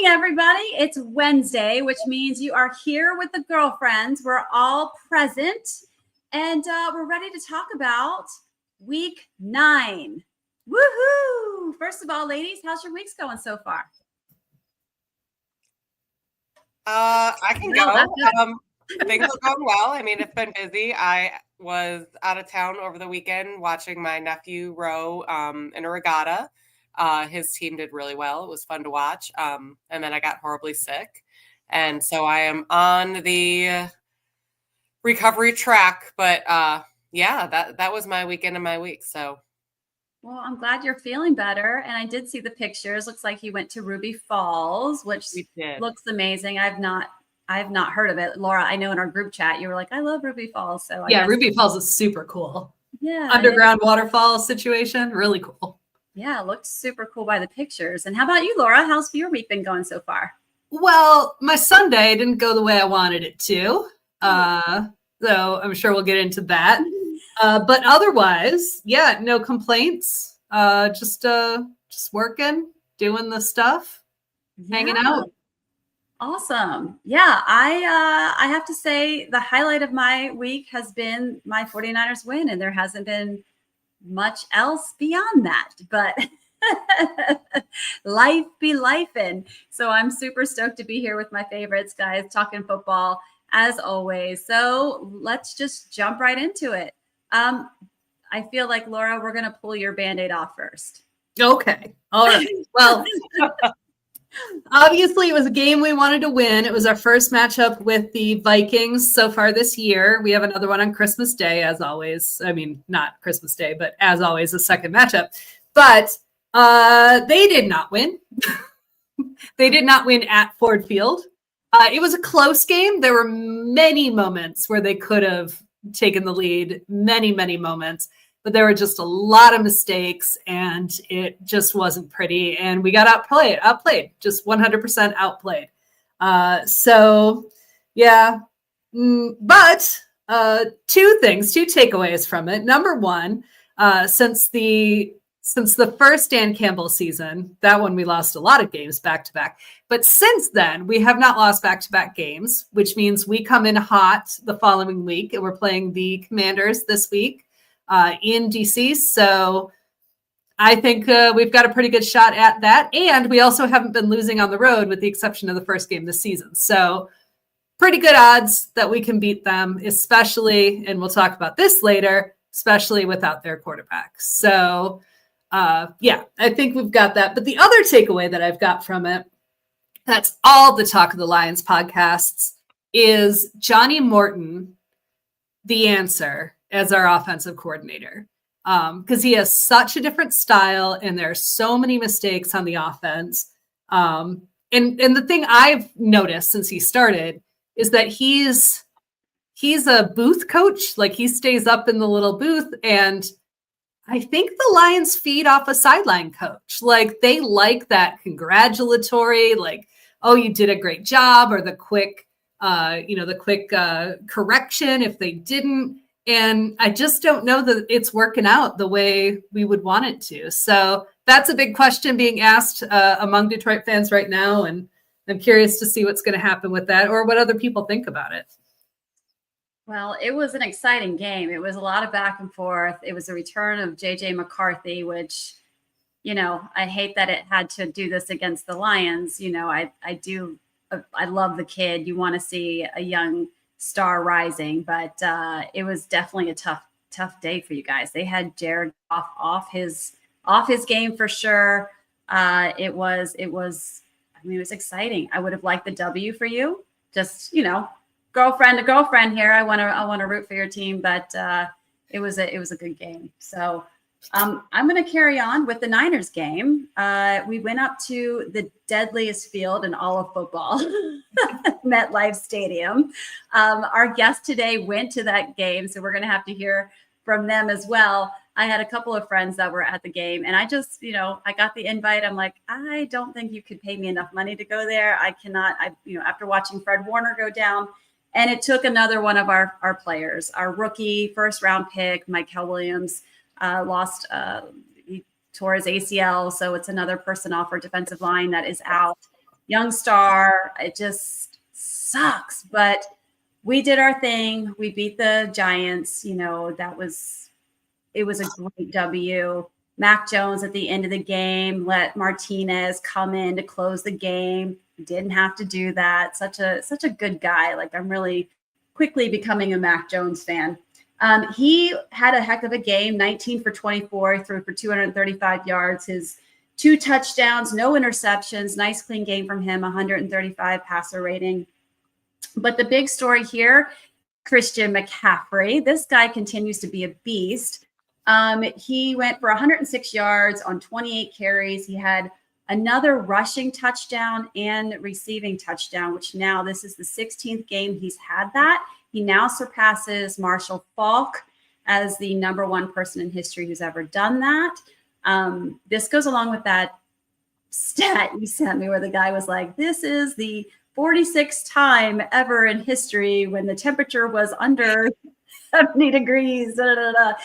everybody. It's Wednesday, which means you are here with the girlfriends. We're all present, and we're ready to talk about week 9. Woohoo! First of all, ladies, how's your weeks going so far? I can go. Things are going well. I mean, it's been busy. I was out of town over the weekend watching my nephew row in a regatta. His team did really well. It was fun to watch. And then I got horribly sick. And so I am on the recovery track. But yeah, that was my weekend and my week. So. Well, I'm glad you're feeling better. And I did see the pictures. Looks like you went to Ruby Falls, which looks amazing. I have not heard of it. Laura, I know in our group chat, you were like, I love Ruby Falls. So yeah, Ruby Falls is super cool. Yeah. Underground waterfall situation. Really cool. Yeah, it looked super cool by the pictures. And how about you, Laura? How's your week been going so far? Well, my Sunday didn't go the way I wanted it to. So I'm sure we'll get into that. But otherwise, yeah, no complaints. Just working, doing the stuff, hanging out. Awesome. Yeah, I have to say the highlight of my week has been my 49ers win, and there hasn't been much else beyond that, but life be lifing. So I'm super stoked to be here with my favorites, guys, talking football as always. So let's just jump right into it. I feel like, Laura, we're going to pull your Band-Aid off first. Okay. All right. Well, obviously, it was a game we wanted to win. It was our first matchup with the Vikings so far this year. We have another one on Christmas Day, as always. I mean, not Christmas Day, but as always, a second matchup. But they did not win. They did not win at Ford Field. It was a close game. There were many moments where they could have taken the lead, many, many moments. But there were just a lot of mistakes, and it just wasn't pretty. And we got outplayed, just 100% outplayed. So, yeah. But two takeaways from it. Number one, since the first Dan Campbell season, that one we lost a lot of games back to back. But since then, we have not lost back to back games, which means we come in hot the following week, and we're playing the Commanders this week. In DC. So I think we've got a pretty good shot at that. And we also haven't been losing on the road with the exception of the first game this season. So pretty good odds that we can beat them, especially, and we'll talk about this later, especially without their quarterback. So yeah, I think we've got that. But the other takeaway that I've got from it, that's all the Talk of the Lions podcasts, is Johnny Morton, the answer as our offensive coordinator, because he has such a different style and there are so many mistakes on the offense. And the thing I've noticed since he started is that he's a booth coach. Like, he stays up in the little booth, and I think the Lions feed off a sideline coach. Like, they like that congratulatory, like, oh, you did a great job, or the quick correction if they didn't. And I just don't know that it's working out the way we would want it to. So that's a big question being asked among Detroit fans right now. And I'm curious to see what's going to happen with that, or what other people think about it. Well, it was an exciting game. It was a lot of back and forth. It was a return of J.J. McCarthy, which, I hate that it had to do this against the Lions. I love the kid. You want to see a young star rising, but it was definitely a tough day for you guys. They had Jared off his game for sure. It was exciting. I would have liked the W for you. Just, girlfriend to girlfriend here. I want to root for your team, but it was a good game. So I'm going to carry on with the Niners game. We went up to the deadliest field in all of football, MetLife Stadium. Our guest today went to that game, so we're going to have to hear from them as well. I had a couple of friends that were at the game, and I just, I got the invite. I'm like, I don't think you could pay me enough money to go there. I cannot, after watching Fred Warner go down, and it took another one of our players, our rookie first round pick, Michael Williams, he tore his ACL. So it's another person off our defensive line that is out. young star. It just sucks, but we did our thing. We beat the Giants. You know, it was a great W. Mac Jones at the end of the game let Martinez come in to close the game. Didn't have to do that. Such a good guy. Like, I'm really quickly becoming a Mac Jones fan. He had a heck of a game, 19 for 24, threw for 235 yards. His 2 touchdowns, no interceptions. Nice clean game from him, 135 passer rating. But the big story here, Christian McCaffrey. This guy continues to be a beast. He went for 106 yards on 28 carries. He had another rushing touchdown and receiving touchdown, which now this is the 16th game he's had that. He now surpasses Marshall Faulk as the #1 person in history who's ever done that. This goes along with that stat you sent me where the guy was like, this is the 46th time ever in history when the temperature was under 70 degrees. Sounds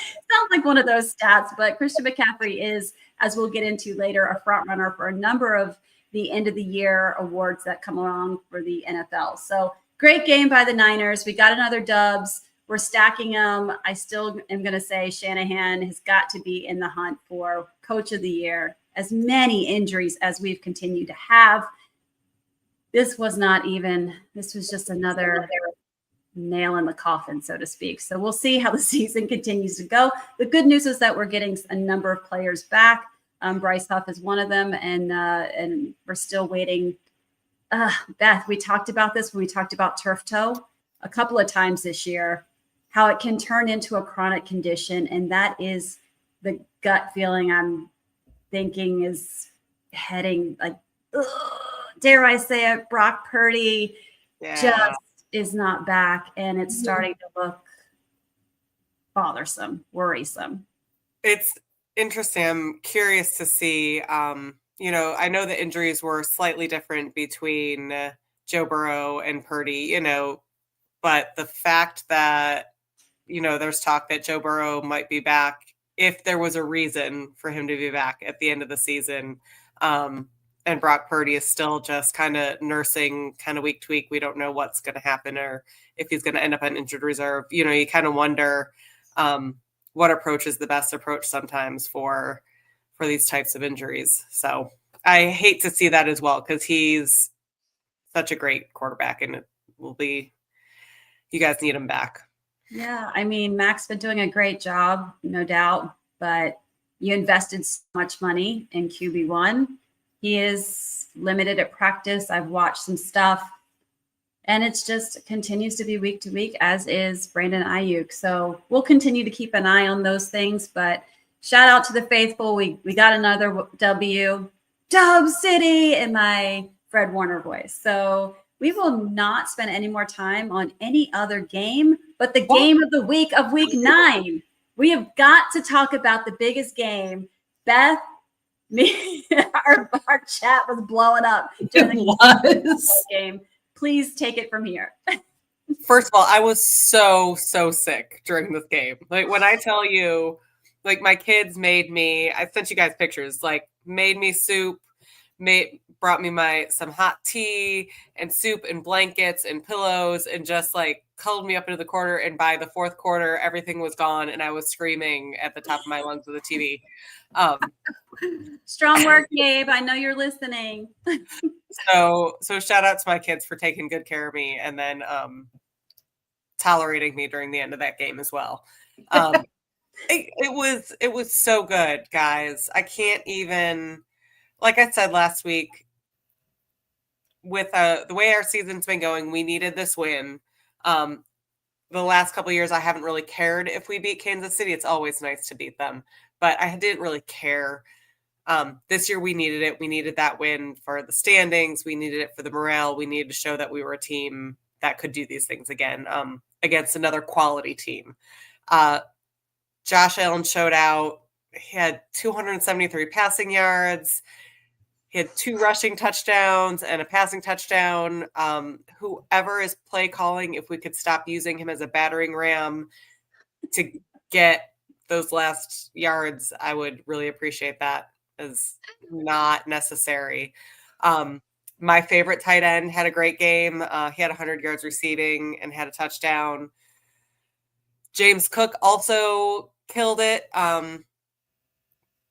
like one of those stats, but Christian McCaffrey is, as we'll get into later, a front runner for a number of the end of the year awards that come along for the NFL. So great game by the Niners. We got another dubs. We're stacking them. I still am going to say Shanahan has got to be in the hunt for Coach of the Year. As many injuries as we've continued to have, this was just another nail in the coffin, so to speak. So we'll see how the season continues to go. The good news is that we're getting a number of players back. Bryce Huff is one of them, and we're still waiting. Beth, we talked about this when we talked about turf toe a couple of times this year, how it can turn into a chronic condition, and that is the gut feeling I'm thinking is heading like, dare I say it, Brock Purdy just is not back, and it's starting to look bothersome, worrisome. It's interesting. I'm curious to see. I know the injuries were slightly different between Joe Burrow and Purdy, but the fact that, there's talk that Joe Burrow might be back if there was a reason for him to be back at the end of the season. And Brock Purdy is still just kind of nursing kind of week to week. We don't know what's going to happen or if he's going to end up on injured reserve. You kind of wonder what approach is the best approach sometimes for these types of injuries. So I hate to see that as well, because he's such a great quarterback, and it will be, you guys need him back. Yeah. I mean, Mac's been doing a great job, no doubt, but you invested so much money in QB1. He is limited at practice. I've watched some stuff, and it's just continues to be week to week, as is Brandon Ayuk. So we'll continue to keep an eye on those things, but shout out to the faithful. We got another W, Dub City, in my Fred Warner voice. So we will not spend any more time on any other game, but the game of the week of week 9. We have got to talk about the biggest game. Beth, our chat was blowing up during the game. Please take it from here. First of all, I was so sick during this game. Like, when I tell you, like, my kids made me, I sent you guys pictures, like, made me soup, brought me some hot tea and soup and blankets and pillows, and just like cuddled me up into the corner. And by the 4th quarter, everything was gone, and I was screaming at the top of my lungs with the TV. Strong work, Gabe. I know you're listening. So shout out to my kids for taking good care of me, and then tolerating me during the end of that game as well. It was so good, guys. I can't even, like I said last week, with the way our season's been going, we needed this win. The last couple of years, I haven't really cared if we beat Kansas City. It's always nice to beat them, but I didn't really care. This year, we needed it. We needed that win for the standings. We needed it for the morale. We needed to show that we were a team that could do these things again against another quality team. Josh Allen showed out. He had 273 passing yards. He had 2 rushing touchdowns and a passing touchdown. Whoever is play calling, if we could stop using him as a battering ram to get those last yards, I would really appreciate that. Is not necessary. My favorite tight end had a great game. He had 100 yards receiving and had a touchdown. James Cook also killed it. And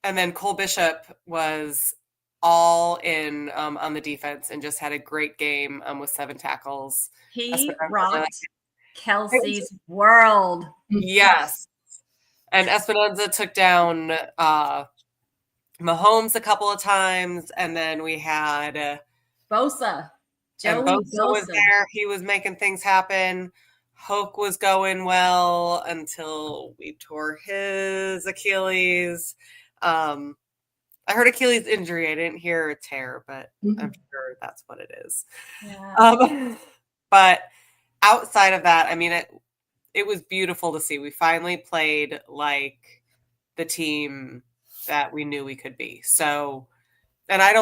then Cole Bishop was all in on the defense and just had a great game with 7 tackles. He rocked Kelsey's world. Yes. And Espinoza took down Mahomes a couple of times. And then we had Bosa. Joey Bosa was there. He was making things happen. Hoke was going well until we tore his Achilles. I heard Achilles injury. I didn't hear a tear, but I'm sure that's what it is. Yeah. But outside of that, I mean, it was beautiful to see. We finally played like the team that we knew we could be. So, and I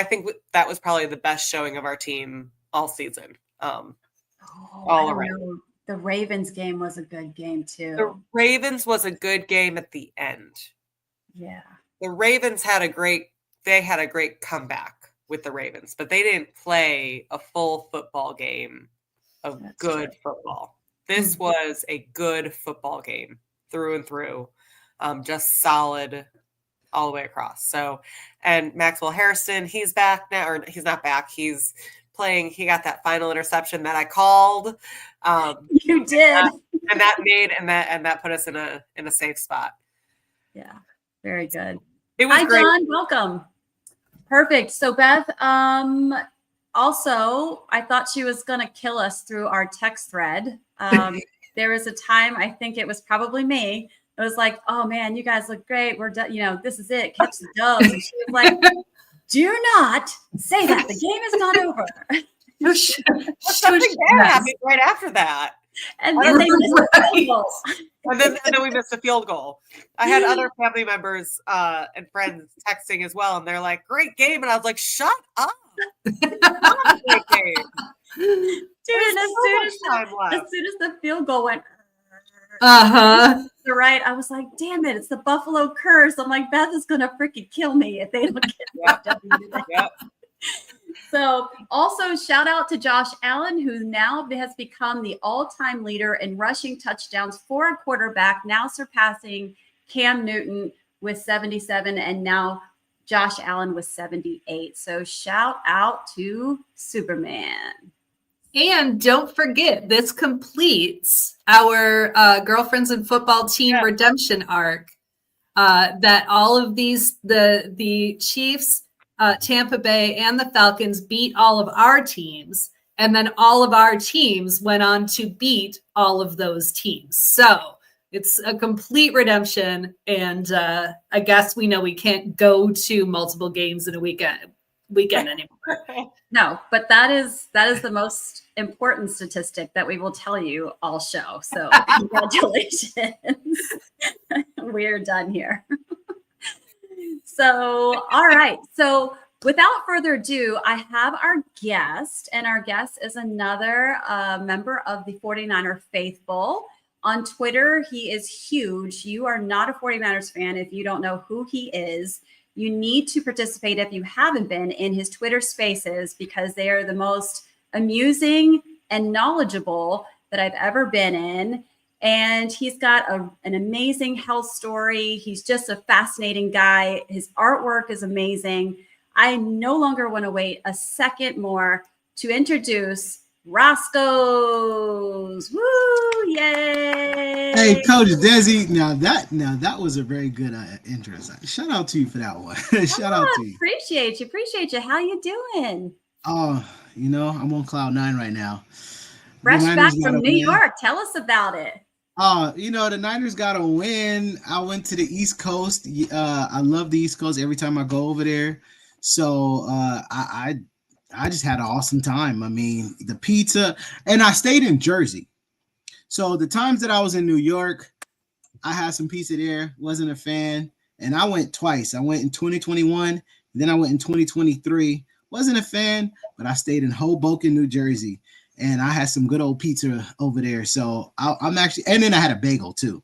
think that was probably the best showing of our team all season. All around. The Ravens game was a good game too. The Ravens was a good game at the end. Yeah. The Ravens had a great comeback with the Ravens, but they didn't play a full football game of good football. This was a good football game through and through, just solid all the way across. So, and Maxwell Harrison, he's back now, or he's not back. He's playing. He got that final interception that I called. You did, and that put us in a safe spot. Yeah, very good. It was great. John, welcome. Perfect. So Beth, also, I thought she was going to kill us through our text thread. There was a time, I think it was probably me. It was like, oh man, you guys look great. We're done. This is it. Catch the doves. And she was like, do not say that. The game is not over. Something bad happened right after that. And then they missed the field goal. And then we missed a field goal. I had other family members and friends texting as well, and they're like, great game. And I was like, shut up. Not a great game. Dude, as soon as the field goal went right, I was like, damn it, it's the Buffalo curse. I'm like, Beth is gonna freaking kill me if they don't get that W today. Yep. So also shout out to Josh Allen, who now has become the all-time leader in rushing touchdowns for a quarterback, now surpassing Cam Newton with 77, and now Josh Allen with 78. So shout out to Superman. And don't forget, this completes our Girlfriends in Football team redemption arc. That all of these, the Chiefs, Tampa Bay, and the Falcons beat all of our teams. And then all of our teams went on to beat all of those teams. So it's a complete redemption. And I guess we know we can't go to multiple games in a weekend anymore. No, but that is the most important statistic that we will tell you all show. So congratulations. We're done here. So, all right. So without further ado, I have our guest, and our guest is another member of the 49er Faithful. On Twitter, he is huge. You are not a 49ers fan if you don't know who he is. You need to participate if you haven't been in his Twitter spaces, because they are the most amusing and knowledgeable that I've ever been in. And he's got an amazing health story. He's just a fascinating guy. His artwork is amazing. I no longer want to wait a second more to introduce Roscoe's. Woo! Yay! Hey, Coach Desi. Now that was a very good intro. Shout out to you for that one. Shout out to you. Appreciate you. How you doing? Oh, I'm on cloud 9 right now. Fresh back from New York. Tell us about it. The Niners got a win. I went to the East Coast. I love the East Coast every time I go over there. So I just had an awesome time. I mean, the pizza, and I stayed in Jersey. So the times that I was in New York, I had some pizza there, wasn't a fan. And I went twice. I went in 2021, then I went in 2023. Wasn't a fan, but I stayed in Hoboken, New Jersey. And I had some good old pizza over there. So I'm actually, and then I had a bagel too.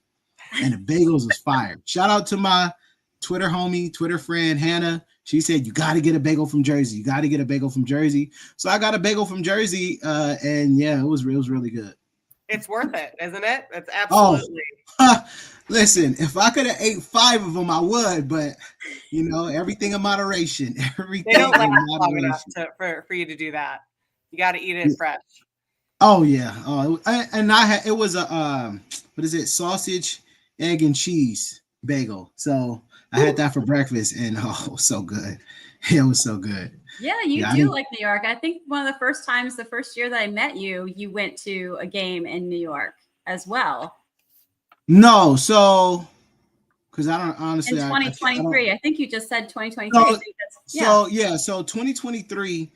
And the bagels was fire. Shout out to my Twitter friend, Hannah. She said, you got to get a bagel from Jersey. You got to get a bagel from Jersey. So I got a bagel from Jersey. And yeah, it was really good. It's worth it, isn't it? It's absolutely. Oh, listen, if I could have ate 5 of them, I would. But, everything in moderation. Everything They don't in last long enough moderation. for you to do that. You got to eat it fresh. Oh, yeah. Oh, and I had, it was a, what is it? Sausage, egg, and cheese bagel. So I had that for breakfast, and it was so good. It was so good. Yeah, you do like New York. I think one of the first year that I met you, you went to a game in New York as well. No, so because I don't honestly. In 2023, I think you just said 2023. So 2023,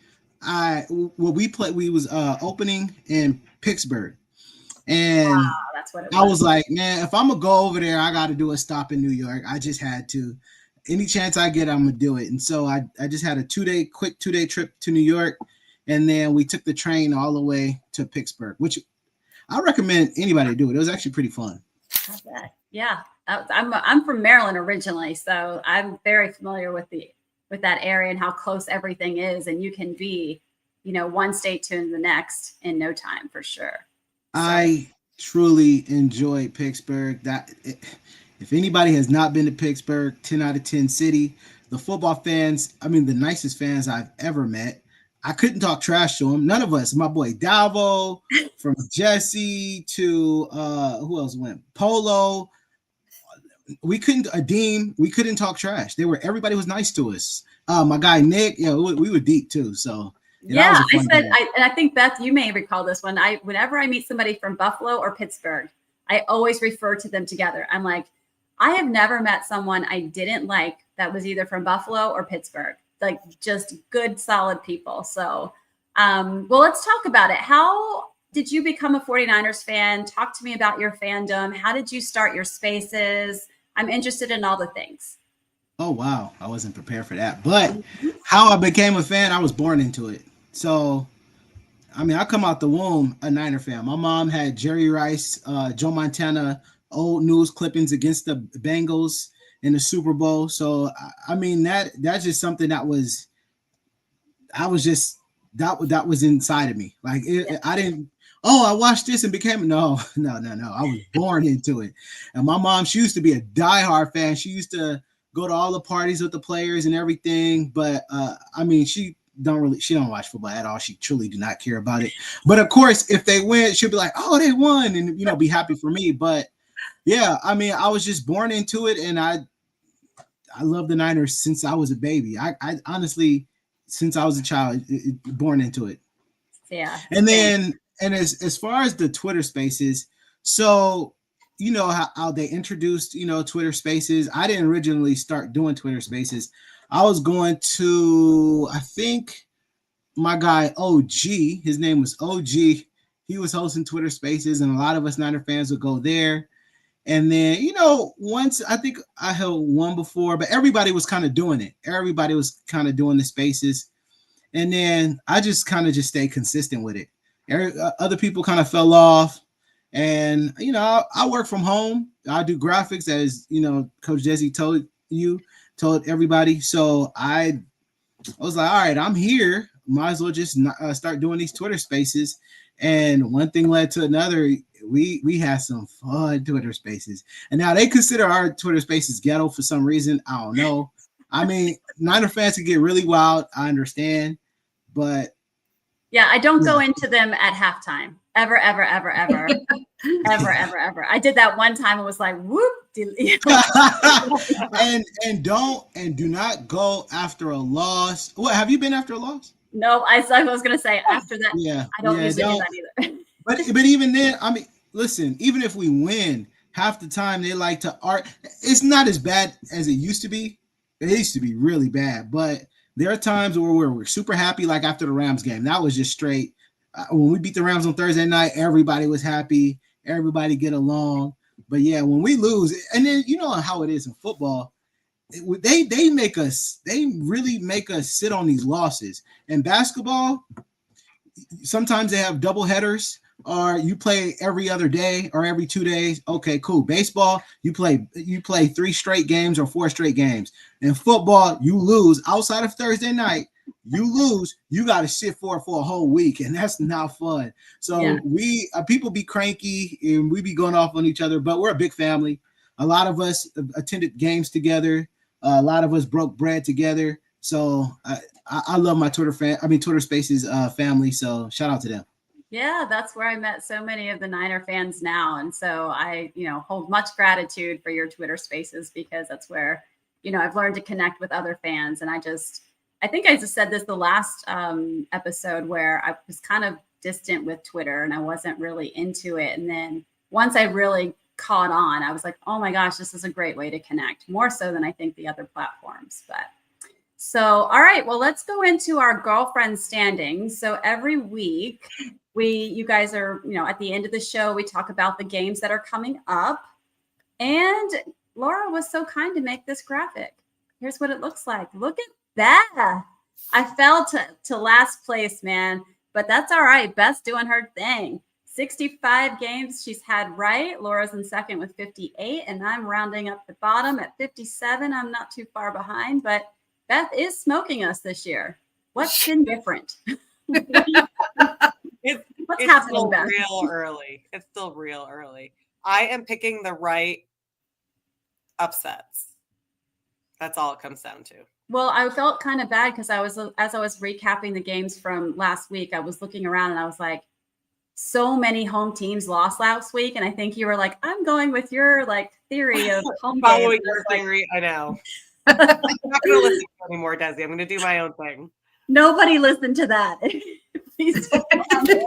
we was opening in Pittsburgh, and that's what it was. I was like, man, if I'm gonna go over there, I got to do a stop in New York. I just had to. Any chance I get, I'm gonna do it. And so I just had a quick 2-day trip to New York, and then we took the train all the way to Pittsburgh, which I recommend anybody do it. It was actually pretty fun. Yeah, I'm from Maryland originally, so I'm very familiar with that area and how close everything is, and you can be, one state to the next in no time for sure. So. I truly enjoyed Pittsburgh. If anybody has not been to Pittsburgh, 10 out of 10 city, the football fans, the nicest fans I've ever met. I couldn't talk trash to them. None of us. My boy Davo, from Jesse to who else went? Polo. We couldn't talk trash. Everybody was nice to us. My guy Nick, we were deep too. So yeah, I think Beth, you may recall this one. Whenever I meet somebody from Buffalo or Pittsburgh, I always refer to them together. I'm like, I have never met someone I didn't like that was either from Buffalo or Pittsburgh, like just good, solid people. So, well, let's talk about it. How did you become a 49ers fan? Talk to me about your fandom. How did you start your spaces? I'm interested in all the things. Oh, wow. I wasn't prepared for that. But how I became a fan, I was born into it. So, I come out the womb a Niner fan. My mom had Jerry Rice, Joe Montana, old news clippings against the Bengals in the Super Bowl. So, that's just something that was inside of me. Like, I didn't, I watched this and became, no. I was born into it. And my mom, she used to be a diehard fan. She used to go to all the parties with the players and everything. But, she don't watch football at all. She truly do not care about it. But of course, if they win, she'll be like, oh, they won, and be happy for me. But yeah, I was just born into it, and I love the Niners since I was a baby. I honestly, since I was a child, born into it. Yeah. And then, as far as the Twitter Spaces, so how they introduced Twitter Spaces. I didn't originally start doing Twitter Spaces. I was going to, I think my guy OG, his name was OG. He was hosting Twitter Spaces, and a lot of us Niner fans would go there. And then, once I think I held one before, but everybody was kind of doing it. Everybody was kind of doing the spaces. And then I just kind of stayed consistent with it. Other people kind of fell off. And, I work from home. I do graphics, as, Coach Jesse told everybody. So I was like, all right, I'm here. Might as well just start doing these Twitter Spaces. And one thing led to another. We had some fun Twitter Spaces. And now they consider our Twitter Spaces ghetto for some reason. I don't know. Niner fans can get really wild. I understand. But yeah, I don't go into them at halftime. Ever. Ever. I did that one time and was like, whoop. and do not go after a loss. What, have you been after a loss? No, I was gonna say after that. Yeah, I don't usually do that either. But even then, listen, even if we win, half the time they like to it's not as bad as it used to be. It used to be really bad, but there are times where we're super happy, like after the Rams game. That was just straight. When we beat the Rams on Thursday night, everybody was happy. Everybody get along. But yeah, when we lose, and then you know how it is in football, they really make us sit on these losses. In basketball, sometimes they have double headers. or you play every other day or every 2 days. Okay, cool. Baseball, you play 3 straight games or 4 straight games. In football, you lose outside of Thursday night. You lose, you got to sit for a whole week, and that's not fun. So we people be cranky and we be going off on each other, but we're a big family. A lot of us attended games together. A lot of us broke bread together. So I love my Twitter Spaces family. So shout out to them. Yeah, that's where I met so many of the Niner fans now, and so I, hold much gratitude for your Twitter Spaces, because that's where, I've learned to connect with other fans. And I think I just said this the last episode, where I was kind of distant with Twitter and I wasn't really into it. And then once I really caught on, I was like, oh my gosh, this is a great way to connect, more so than I think the other platforms. But so, all right, well, let's go into our girlfriend standings. So every week you guys are, at the end of the show, we talk about the games that are coming up. And Laura was so kind to make this graphic. Here's what it looks like. Look at that. I fell to last place, man, but that's all right. Beth's doing her thing. 65 games she's had right. Laura's in second with 58, and I'm rounding up the bottom at 57. I'm not too far behind, but Beth is smoking us this year. What's been different? What's happening, still Beth? Real early. It's still real early. I am picking the right upsets. That's all it comes down to. Well, I felt kind of bad because as I was recapping the games from last week, I was looking around and I was like, so many home teams lost last week. And I think you were like, I'm going with your theory of home following games. Your theory. I know. I'm not going to listen to it anymore, Desi. I'm going to do my own thing. Nobody listened to that. Please go on there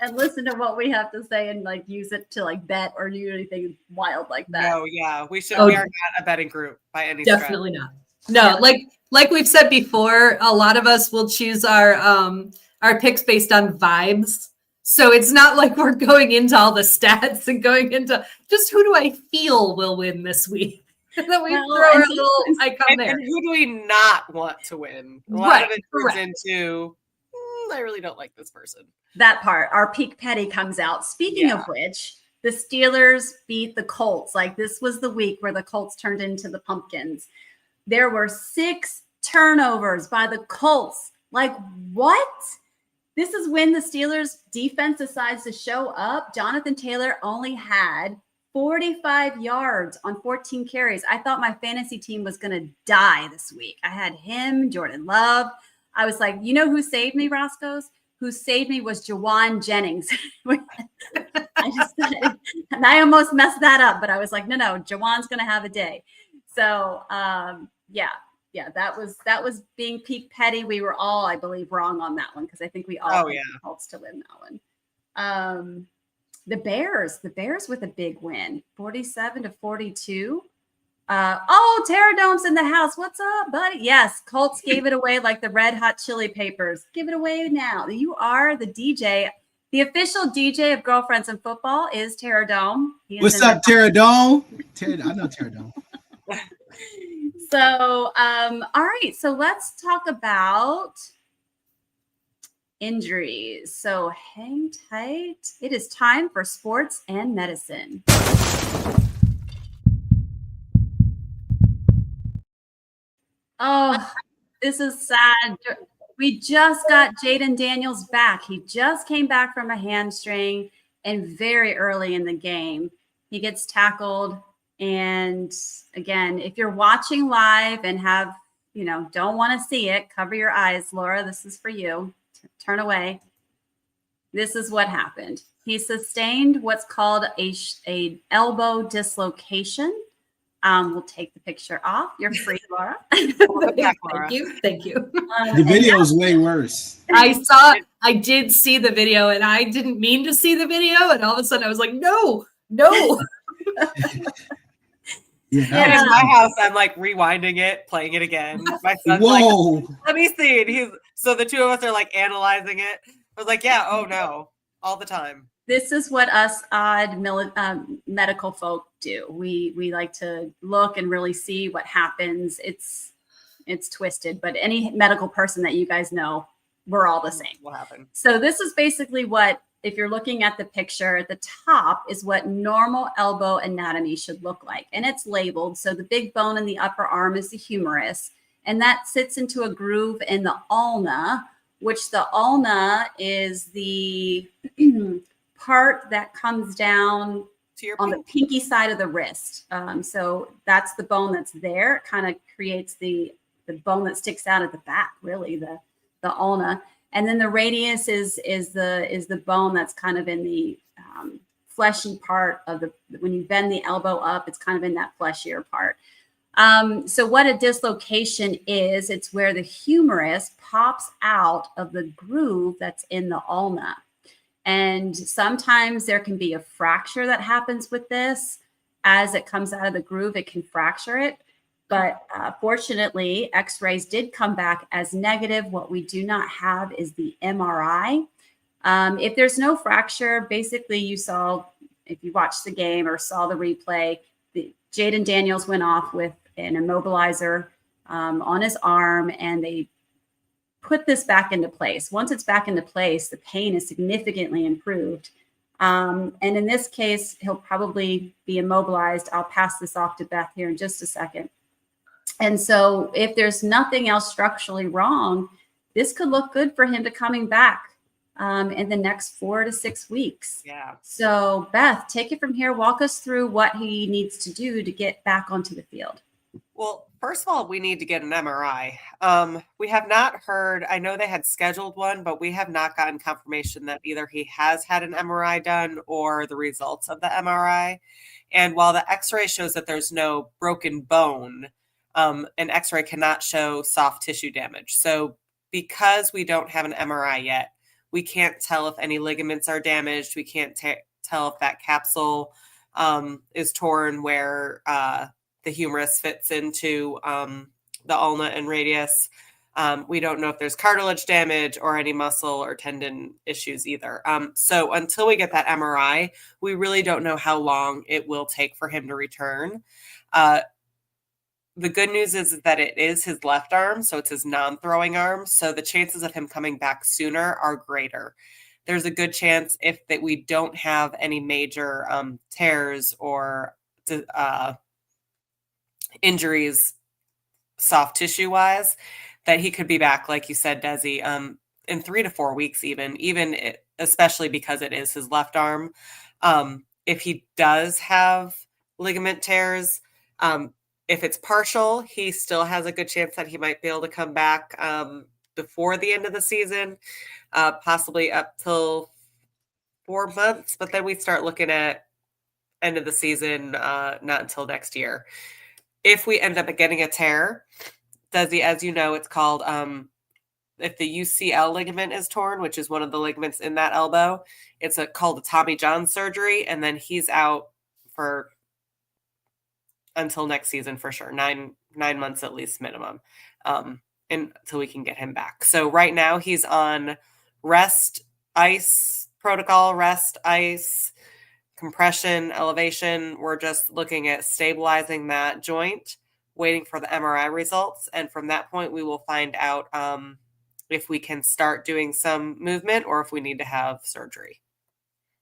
and listen to what we have to say and use it to bet or do anything wild like that. No, yeah. We are not a betting group by any stretch. Definitely not. No, like we've said before, a lot of us will choose our picks based on vibes. So it's not like we're going into all the stats and going into just who do I feel will win this week. And then we throw a little icon there. And who do we not want to win? A lot of it turns into, I really don't like this person. That part, our peak petty comes out. Speaking of which, the Steelers beat the Colts. This was the week where the Colts turned into the Pumpkins. There were 6 turnovers by the Colts. What? This is when the Steelers defense decides to show up. Jonathan Taylor only had 45 yards on 14 carries. I thought my fantasy team was going to die this week. I had him, Jordan Love. I was like, who saved me, Roscoe's? Who saved me was Jawan Jennings. And I almost messed that up, but I was like, no, Jawan's going to have a day. So, that was being peak petty. We were all, I believe, wrong on that one because I think we all had the Colts to win that one. The Bears with a big win, 47-42. Terror Dome's in the house. What's up, buddy? Yes, Colts gave it away like the Red Hot Chili Peppers. Give it away now. You are the DJ. The official DJ of Girlfriends in Football is Terror Dome. What's up, Terror Dome? I know Terror Dome. So, all right. So let's talk about injuries. So hang tight. It is time for sports and medicine. Oh, this is sad. We just got Jayden Daniels back. He just came back from a hamstring and very early in the game. He gets tackled. And again, if you're watching live and have, don't want to see it, cover your eyes. Laura, this is for you. Turn away. This is what happened. He sustained what's called a elbow dislocation. We'll take the picture off. You're free, Laura. Thank you. The video is way worse. I did see the video and I didn't mean to see the video. And all of a sudden I was like, no. Yeah. In my house, I'm rewinding it, playing it again. My son's let me see it. So the two of us are analyzing it. I was like, yeah, oh no, all the time. This is what us odd medical folk do. We like to look and really see what happens. It's twisted, but any medical person that you guys know, we're all the same. What happened? So this is basically what if you're looking at the picture, at the top is what normal elbow anatomy should look like. And it's labeled. So the big bone in the upper arm is the humerus, and that sits into a groove in the ulna, which the ulna is the part that comes down on the pinky side of the wrist. So that's the bone that's there. It kind of creates the bone that sticks out at the back, really, the ulna. And then the radius is the bone that's kind of in the fleshy part of when you bend the elbow up, it's kind of in that fleshier part. So what a dislocation is, it's where the humerus pops out of the groove that's in the ulna. And sometimes there can be a fracture that happens with this. As it comes out of the groove, it can fracture it. But fortunately, x-rays did come back as negative. What we do not have is the MRI. If there's no fracture, basically you saw, if you watched the game or saw the replay, Jayden Daniels went off with an immobilizer on his arm, and they put this back into place. Once it's back into place, the pain is significantly improved. And in this case, he'll probably be immobilized. I'll pass this off to Beth here in just a second. And so if there's nothing else structurally wrong, this could look good for him to coming back in the next 4 to 6 weeks. Yeah. So Beth, take it from here. Walk us through what he needs to do to get back onto the field. Well, first of all, we need to get an MRI. We have not heard, I know they had scheduled one, but we have not gotten confirmation that either he has had an MRI done or the results of the MRI. And while the x-ray shows that there's no broken bone, an x-ray cannot show soft tissue damage. So because we don't have an MRI yet, we can't tell if any ligaments are damaged. We can't tell if that capsule is torn where the humerus fits into the ulna and radius. We don't know if there's cartilage damage or any muscle or tendon issues either. So until we get that MRI, we really don't know how long it will take for him to return. The good news is that it is his left arm, so it's his non-throwing arm. So the chances of him coming back sooner are greater. There's a good chance that we don't have any major tears or injuries soft tissue wise, that he could be back, like you said, Desi, in 3 to 4 weeks, especially because it is his left arm. If he does have ligament tears, if it's partial, he still has a good chance that he might be able to come back before the end of the season, possibly up till 4 months. But then we start looking at end of the season, not until next year. If we end up getting a tear, Desi, as you know, it's called, if the UCL ligament is torn, which is one of the ligaments in that elbow, it's called a Tommy John surgery. And then he's out for until next season for sure, nine months at least minimum, until we can get him back. So right now he's on rest, ice protocol, rest, ice, compression, elevation. We're just looking at stabilizing that joint, waiting for the MRI results. And from that point, we will find out if we can start doing some movement or if we need to have surgery.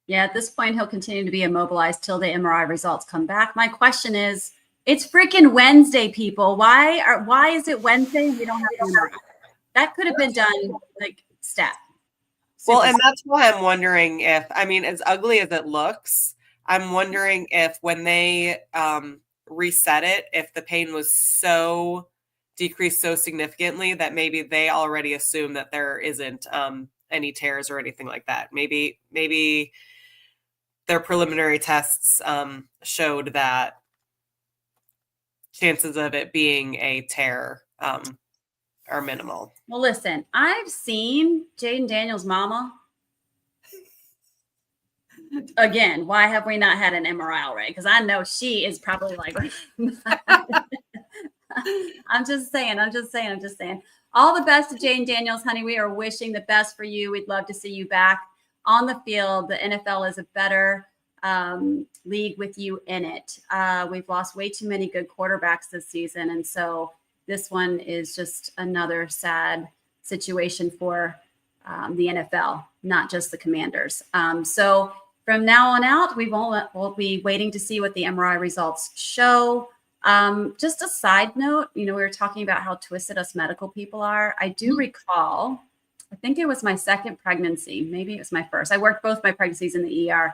Yeah, at this point, he'll continue to be immobilized till the MRI results come back. My question is, it's freaking Wednesday, people. Why is it Wednesday and we don't have an MRI? That could have been done like stat. Well, and that's why I'm wondering if, as ugly as it looks, I'm wondering if when they reset it, if the pain was so decreased so significantly that maybe they already assume that there isn't any tears or anything like that. Maybe their preliminary tests showed that chances of it being a tear are minimal. Well, listen, I've seen Jayden Daniels' mama. Again, why have we not had an MRI already? Because I know she is probably like, I'm just saying. All the best to Jayden Daniels, honey. We are wishing the best for you. We'd love to see you back on the field. The NFL is a better league with you in it. We've lost way too many good quarterbacks this season. And so this one is just another sad situation for the NFL, not just the Commanders. So from now on out, we'll be waiting to see what the MRI results show. Just a side note, we were talking about how twisted us medical people are. I do recall, I think it was my second pregnancy. Maybe it was my first. I worked both my pregnancies in the ER.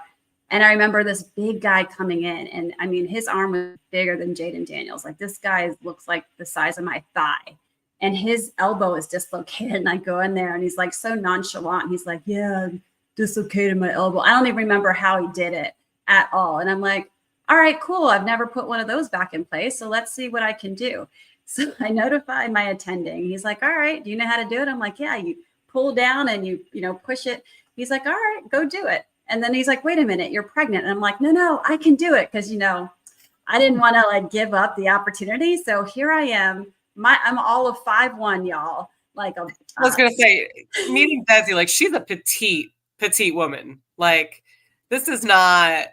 And I remember this big guy coming in, and I mean, his arm was bigger than Jayden Daniels. Like, this guy looks like the size of my thigh, and his elbow is dislocated. And I go in there, and he's like so nonchalant. He's like, yeah, dislocated my elbow. I don't even remember how he did it at all. And I'm like, all right, cool. I've never put one of those back in place. So let's see what I can do. So I notify my attending. He's like, all right, do you know how to do it? I'm like, yeah, you pull down and you push it. He's like, all right, go do it. And then he's like, wait a minute, you're pregnant. And I'm like, no, I can do it. Cause I didn't want to like give up the opportunity. So here I am. I'm all of 5'1", y'all. Like, I was going to say, meeting Desi, like, she's a petite woman. Like, this is not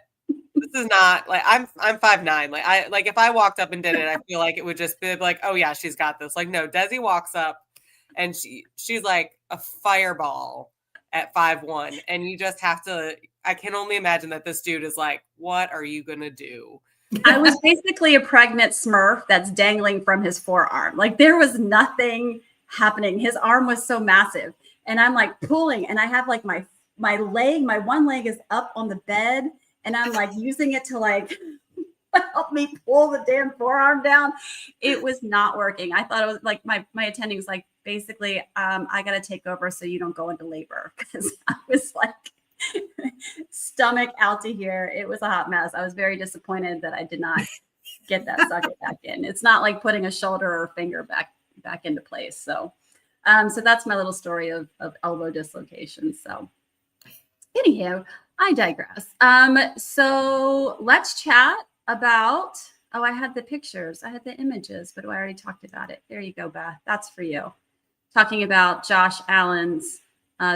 like, I'm 5'9". Like, if I walked up and did it, I feel like it would just be like, oh yeah, she's got this. Like, no, Desi walks up and she's like a fireball at 5'1", and you just have to, I can only imagine that this dude is like, what are you going to do? I was basically a pregnant Smurf that's dangling from his forearm. Like, there was nothing happening. His arm was so massive, and I'm like pulling, and I have like my one leg is up on the bed, and I'm like using it to like help me pull the damn forearm down. It was not working. I thought it was like my attending was like, basically, I got to take over so you don't go into labor, because I was like stomach out to here. It was a hot mess. I was very disappointed that I did not get that socket back in. It's not like putting a shoulder or a finger back into place. So that's my little story of elbow dislocation. So anyhow, I digress. So let's chat about, I had the pictures, I had the images, but I already talked about it. There you go, Beth. That's for you. Talking about Josh Allen's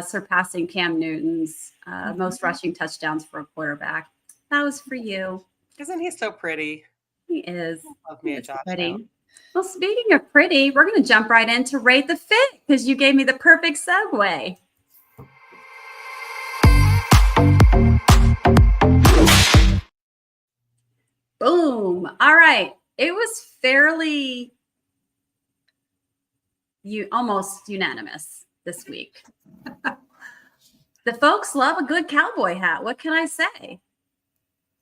surpassing Cam Newton's most rushing touchdowns for a quarterback. That was for you. Isn't he so pretty? He is. I love me a Josh pretty. Allen. Well, speaking of pretty, we're going to jump right into Rate the Fit, because you gave me the perfect segue. Boom. All right. It was fairly almost unanimous this week. The folks love a good cowboy hat. What can I say?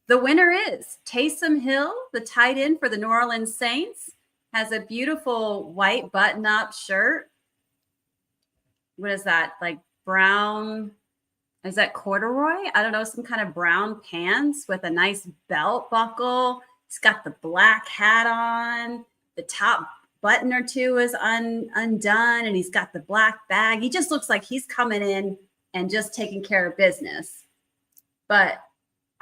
The winner is Taysom Hill, the tight end for the New Orleans Saints, has a beautiful white button-up shirt. What is that? Like brown? Is that corduroy? I don't know, some kind of brown pants with a nice belt buckle. He's got the black hat on. The top button or two is undone, and he's got the black bag. He just looks like he's coming in and just taking care of business. But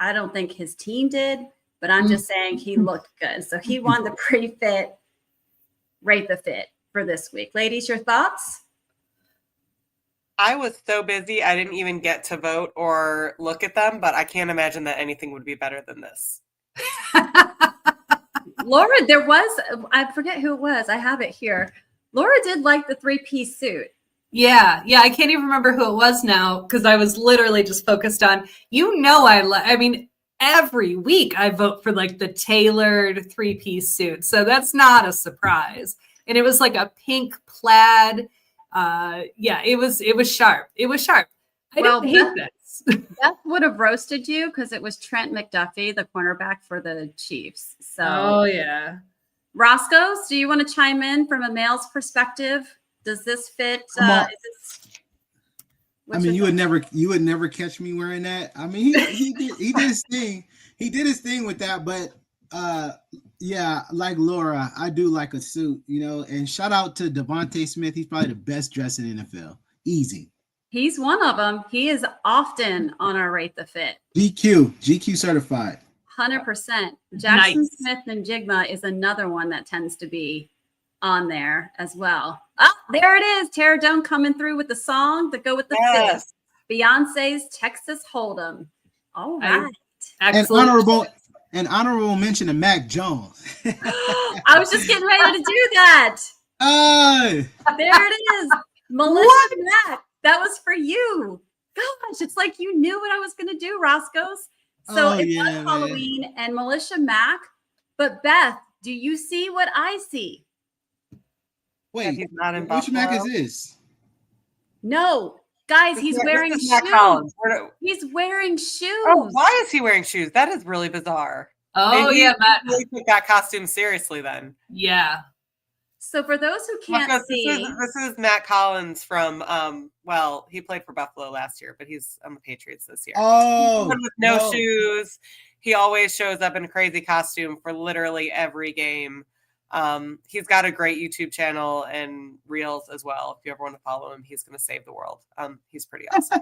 I don't think his team did, but I'm just saying he looked good. So he won the pre-fit Rate the Fit for this week. Ladies, your thoughts? I was so busy, I didn't even get to vote or look at them, but I can't imagine that anything would be better than this. Laura, I forget who it was. I have it here. Laura did like the 3-piece suit. Yeah. I can't even remember who it was now, because I was literally just focused on, I mean, every week I vote for like the tailored 3-piece suit. So that's not a surprise. And it was like a pink plaid. It was sharp. I don't hate this. Beth would have roasted you because it was Trent McDuffie, the cornerback for the Chiefs. So, oh yeah. Roscoe, do you want to chime in from a male's perspective? Does this fit? You would never catch me wearing that. I mean, he did his thing. He did his thing with that, but yeah, like Laura, I do like a suit, and shout out to Devontae Smith. He's probably the best dressed in the NFL. Easy. He's one of them. He is often on our Rate the Fit. GQ certified. 100%. Jackson Smith and Jigma is another one that tends to be on there as well. Oh, there it is. Tara Joan coming through with the song to go with the fit. Beyonce's Texas Hold'em. All right. Excellent. An honorable mention to Mac Jones. I was just getting ready to do that. There it is. Melissa Mack. That was for you. Gosh, it's like you knew what I was going to do, Roscoe's. So it was Halloween and Militia Mack. But Beth, do you see what I see? Wait, he's not in which Buffalo. Mac is this? No, guys, he's wearing shoes. He's wearing shoes. Oh, why is he wearing shoes? That is really bizarre. Oh, yeah, Matt. Really took that costume seriously then. Yeah. So for those who can't see, this is Matt Collins from he played for Buffalo last year, but he's on the Patriots this year. Oh, with no shoes. He always shows up in a crazy costume for literally every game. He's got a great YouTube channel and reels as well. If you ever want to follow him, he's going to save the world. He's pretty awesome.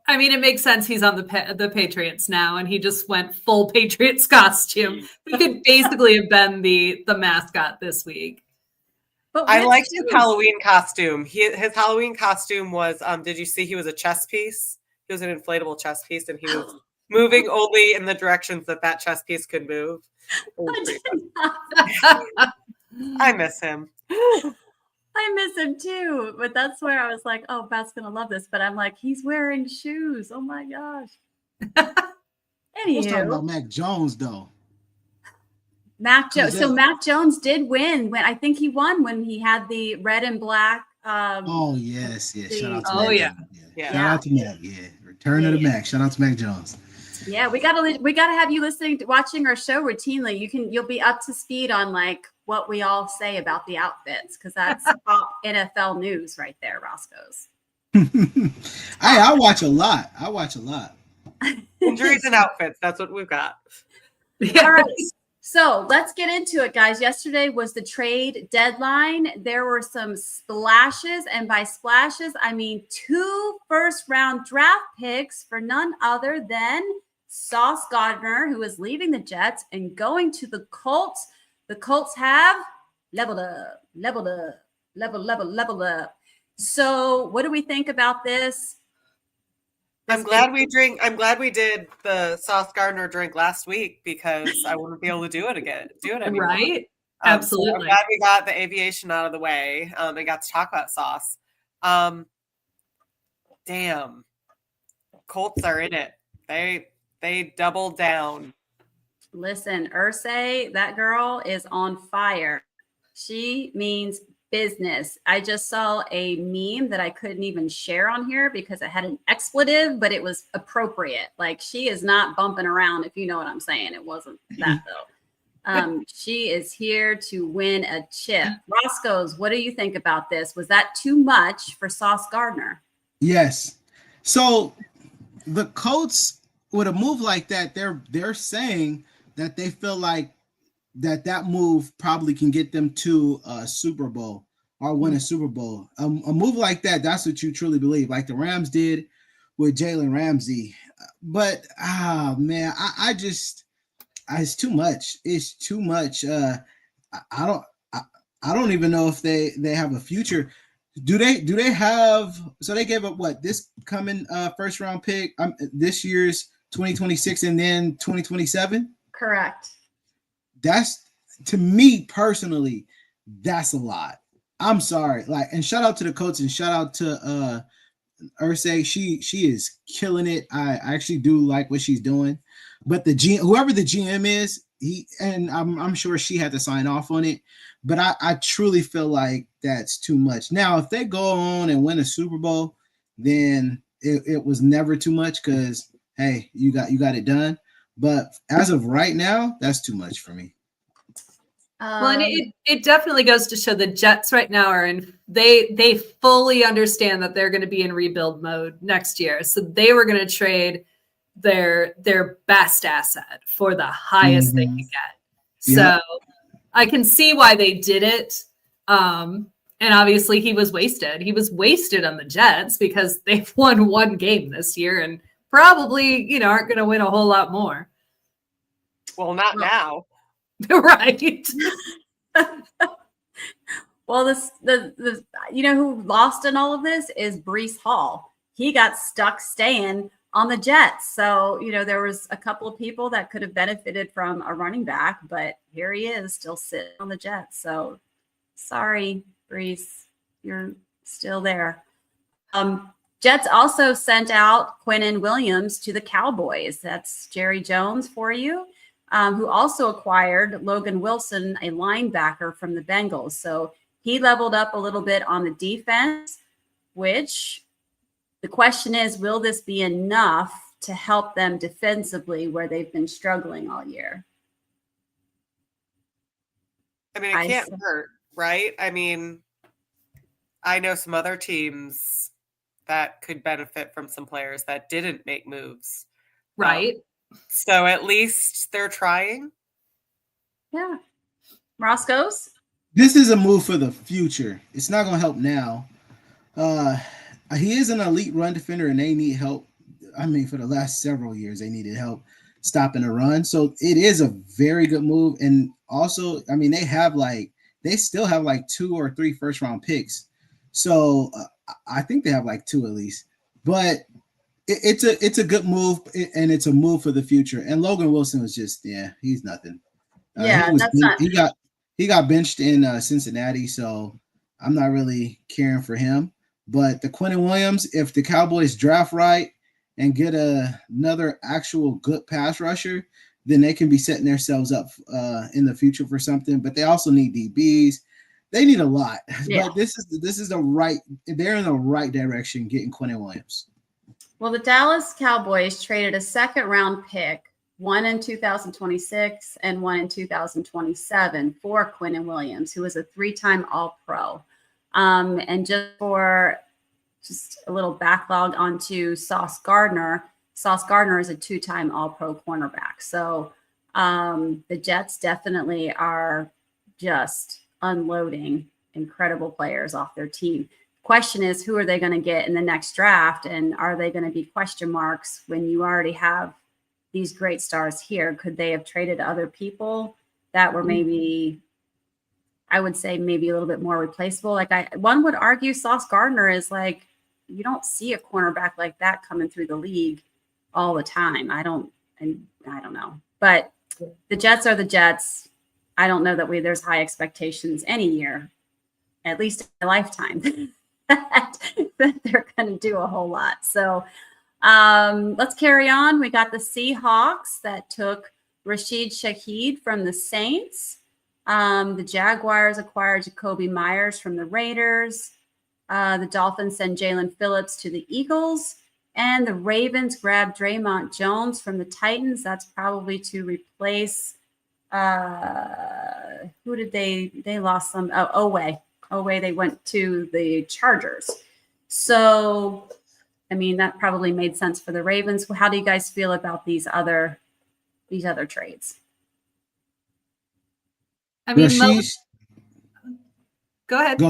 It makes sense. He's on the Patriots now, and he just went full Patriots costume. He could basically have been the mascot this week. But I liked his Halloween costume. His Halloween costume was, did you see he was a chess piece? He was an inflatable chess piece, and he was moving only in the directions that chess piece could move. I miss him. I miss him too, but that's where I was like, oh, Beth's going to love this. But I'm like, he's wearing shoes. Oh my gosh. Let's talk about Mac Jones, though. Mac Jones. So Mac Jones did win when I think he won when he had the red and black. Oh, yes. Shout out to Mac. Yeah. Shout out to Mac. Yeah. Return of the Mac. Shout out to Mac Jones. Yeah, we gotta have you watching our show routinely. You'll be up to speed on like what we all say about the outfits, because that's top NFL news right there, Roscoe's. I watch a lot. Injuries and outfits. That's what we've got. All right. So let's get into it, guys. Yesterday was the trade deadline. There were some splashes, and by splashes, I mean 2 first-round draft picks for none other than Sauce Gardner, who is leaving the Jets and going to the Colts. The Colts have leveled up. So what do we think about this? I'm glad we did the Sauce Gardner drink last week, because I wouldn't be able to do it anymore. Right? Absolutely. So I'm glad we got the aviation out of the way. And got to talk about Sauce. Damn. Colts are in it. They doubled down. Listen, Irsay, that girl is on fire. She means business. I just saw a meme that I couldn't even share on here because it had an expletive, but it was appropriate. Like, she is not bumping around, if you know what I'm saying. It wasn't that though. She is here to win a chip. Roscoe's, what do you think about this? Was that too much for Sauce Gardner? Yes. So the Colts, with a move like that, they're saying that they feel like that move probably can get them to a Super Bowl or win a Super Bowl. A move like that, that's what you truly believe, like the Rams did with Jalen Ramsey. But man, I just it's too much. It's too much. I don't even know if they have a future. Do they have? So they gave up what, this coming first round pick this year's 2026 and then 2027? Correct. That's, to me personally, that's a lot. I'm sorry. Like, and shout out to the coach and shout out to Irsay. She is killing it. I actually do like what she's doing. But whoever the GM is, I'm sure she had to sign off on it. But I truly feel like that's too much. Now, if they go on and win a Super Bowl, then it was never too much, because hey, you got it done. But as of right now, that's too much for me. Well, and it definitely goes to show the Jets right now they fully understand that they're going to be in rebuild mode next year. So they were going to trade their best asset for the highest they could get. So I can see why they did it. And obviously he was wasted. He was wasted on the Jets because they've won 1 game this year and probably, aren't going to win a whole lot more. Well, not now. Right. Well, the who lost in all of this is Breece Hall. He got stuck staying on the Jets. So, there was a couple of people that could have benefited from a running back, but here he is still sitting on the Jets. So sorry, Breece, you're still there. Jets also sent out Quinnen Williams to the Cowboys. That's Jerry Jones for you, who also acquired Logan Wilson, a linebacker from the Bengals. So he leveled up a little bit on the defense, which the question is, will this be enough to help them defensively where they've been struggling all year? I mean, it can't hurt, right? I mean, I know some other teams that could benefit from some players that didn't make moves. Right. So at least they're trying. Yeah. Roscoe's? This is a move for the future. It's not going to help now. He is an elite run defender, and they need help. I mean, for the last several years, they needed help stopping the run. So it is a very good move. And also, I mean, they still have like 2 or 3 first-round picks. So I think they have like 2 at least. But it's a good move, and it's a move for the future. And Logan Wilson was just, he's nothing. He got benched in Cincinnati, so I'm not really caring for him. But the Quinnen Williams, if the Cowboys draft right and get another actual good pass rusher, then they can be setting themselves up in the future for something. But they also need DBs. They need a lot. Yeah. But this is the right. They're in the right direction getting Quinnen Williams. Well, the Dallas Cowboys traded a second-round pick, one in 2026 and one in 2027, for Quinnen Williams, who was a 3-time All-Pro. And just a little backlog onto Sauce Gardner. Sauce Gardner is a 2-time All-Pro cornerback. So the Jets definitely are just unloading incredible players off their team. Question is, who are they going to get in the next draft? And are they going to be question marks when you already have these great stars here? Could they have traded other people that were maybe, I would say, maybe a little bit more replaceable? Like one would argue Sauce Gardner is like, you don't see a cornerback like that coming through the league all the time. I don't know, but the Jets are the Jets. I don't know that there's high expectations any year, at least in my lifetime, that they're going to do a whole lot. So let's carry on. We got the Seahawks that took Rashid Shaheed from the Saints. The Jaguars acquired Jacoby Myers from the Raiders. The Dolphins send Jalen Phillips to the Eagles. And the Ravens grabbed Draymond Jones from the Titans. That's probably to replace who did they lost some? Oweh. They went to the Chargers. So, I mean, that probably made sense for the Ravens. How do you guys feel about these other trades? I mean, Go ahead.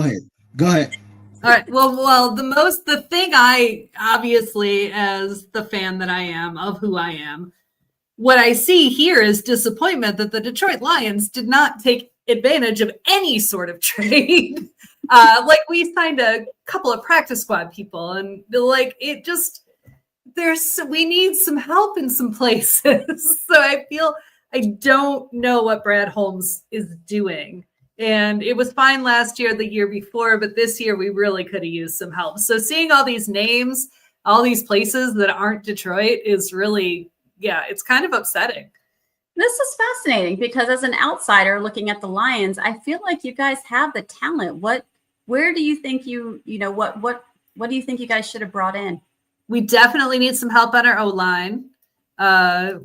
All right. Well, the thing I obviously, as the fan that I am of who I am, what I see here is disappointment that the Detroit Lions did not take advantage of any sort of trade. Like we signed a couple of practice squad people, and like it just we need some help in some places. So I don't know what Brad Holmes is doing. And it was fine last year, the year before, but this year we really could have used some help. So seeing all these names, all these places that aren't Detroit is really, it's kind of upsetting. This is fascinating because as an outsider looking at the Lions, I feel like you guys have the talent. Where do you think what do you think you guys should have brought in? We definitely need some help on our O-line.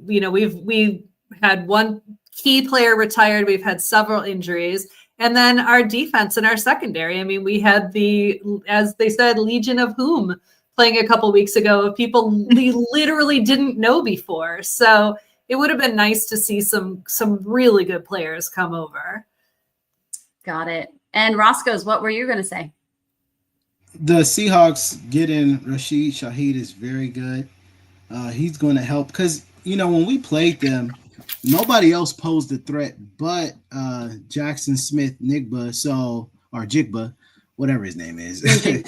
We've had one key player retired. We've had several injuries. And then our defense and our secondary. I mean, we had as they said, Legion of Whom playing a couple weeks ago of people we literally didn't know before. So it would have been nice to see some really good players come over. Got it. And Roscoe's, what were you going to say? The Seahawks getting Rashid Shaheed is very good. He's going to help because, when we played them, nobody else posed a threat but Jackson Smith-Njigba, or Jigba, whatever his name is. And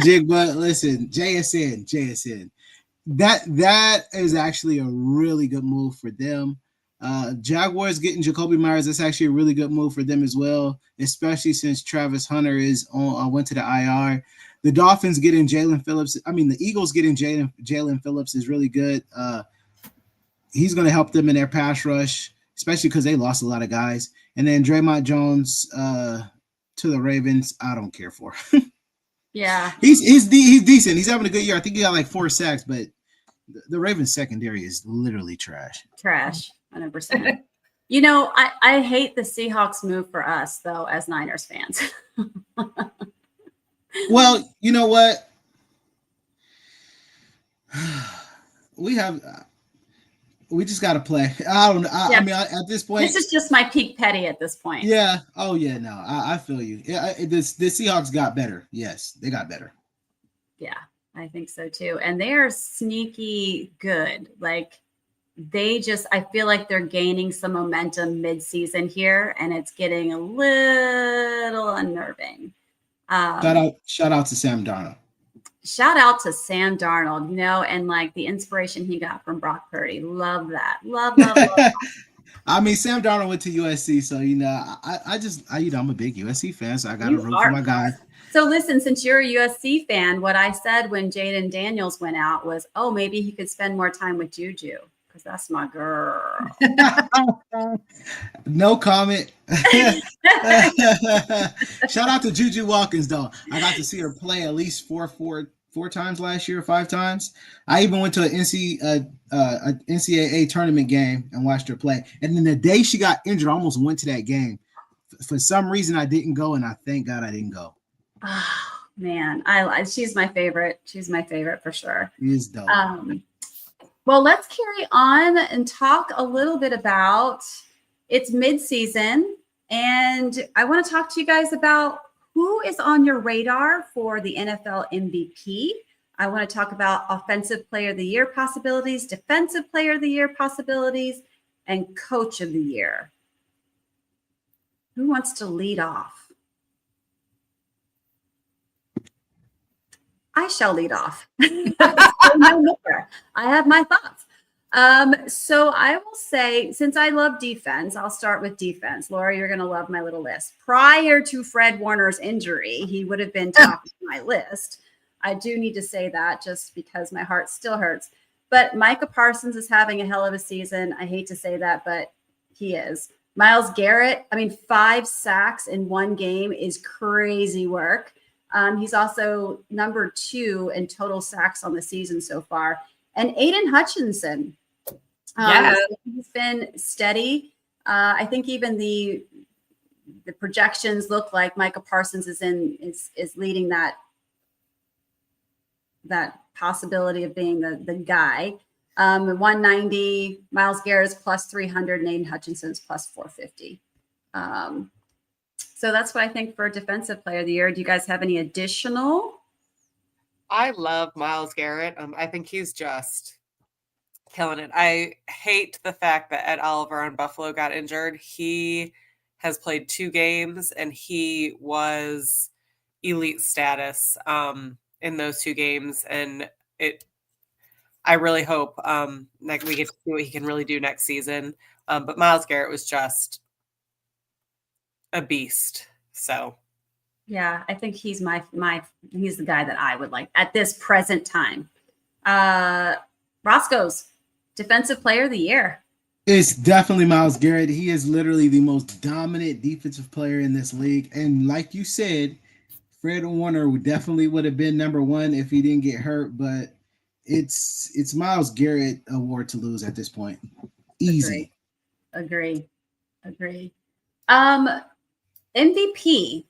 Jigba, listen, JSN. That is actually a really good move for them. Jaguars getting Jacoby Myers, that's actually a really good move for them as well, especially since Travis Hunter went to the IR. The Dolphins getting Jalen Phillips. I mean, the Eagles getting Jalen Phillips is really good. He's going to help them in their pass rush, especially because they lost a lot of guys. And then Draymond Jones to the Ravens, I don't care for. Yeah, he's decent. He's having a good year. I think he got like 4 sacks, but the Ravens secondary is literally trash. Trash, 100%. You know, I hate the Seahawks move for us though, as Niners fans. Well, you know what? We just got to play. I don't know. I mean, at this point, this is just my peak petty at this point. Yeah. Oh, yeah. No, I feel you. Yeah. The Seahawks got better. Yes, they got better. Yeah, I think so too. And they are sneaky good. Like I feel like they're gaining some momentum mid-season here, and it's getting a little unnerving. Shout out to Sam Darnold. Shout out to Sam Darnold, and like the inspiration he got from Brock Purdy. Love that. Love. I mean, Sam Darnold went to USC, so I'm a big USC fan, so I got to root for my guy. So listen, since you're a USC fan, what I said when Jayden Daniels went out was, oh, maybe he could spend more time with Juju because that's my girl. No comment. Shout out to Juju Watkins, though. I got to see her play at least four times last year, 5 times. I even went to an NCAA tournament game and watched her play. And then the day she got injured, I almost went to that game. For some reason, I didn't go, and I thank God I didn't go. Oh, man. She's my favorite. She's my favorite for sure. She is dope. Well, let's carry on and talk a little bit about it's mid-season, and I want to talk to you guys about who is on your radar for the NFL MVP. I want to talk about Offensive Player of the Year possibilities, Defensive Player of the Year possibilities, and Coach of the Year. Who wants to lead off? I shall lead off. I have my thoughts. So I will say, since I love defense, I'll start with defense. Laura, you're going to love my little list. Prior to Fred Warner's injury, he would have been top of my list. I do need to say that just because my heart still hurts. But Micah Parsons is having a hell of a season. I hate to say that, but he is. Myles Garrett, 5 sacks in one game is crazy work. He's also number 2 in total sacks on the season so far. And Aiden Hutchinson, he's been steady. I think even the projections look like Micah Parsons is leading that possibility of being the guy. 190, Myles Garrett's plus 300, and Aiden Hutchinson's plus 450. So that's what I think for Defensive Player of the Year. Do you guys have any additional? I love Myles Garrett. I think he's just killing it. I hate the fact that Ed Oliver on Buffalo got injured. He has played 2 games, and he was elite status in those 2 games. And I really hope that we get to see what he can really do next season. But Myles Garrett was just a beast. So yeah, I think he's he's the guy that I would like at this present time. Roscoe's Defensive Player of the Year. It's definitely Myles Garrett. He is literally the most dominant defensive player in this league. And like you said, Fred Warner would have been number 1 if he didn't get hurt, but it's Myles Garrett award to lose at this point. Easy. Agree. MVP.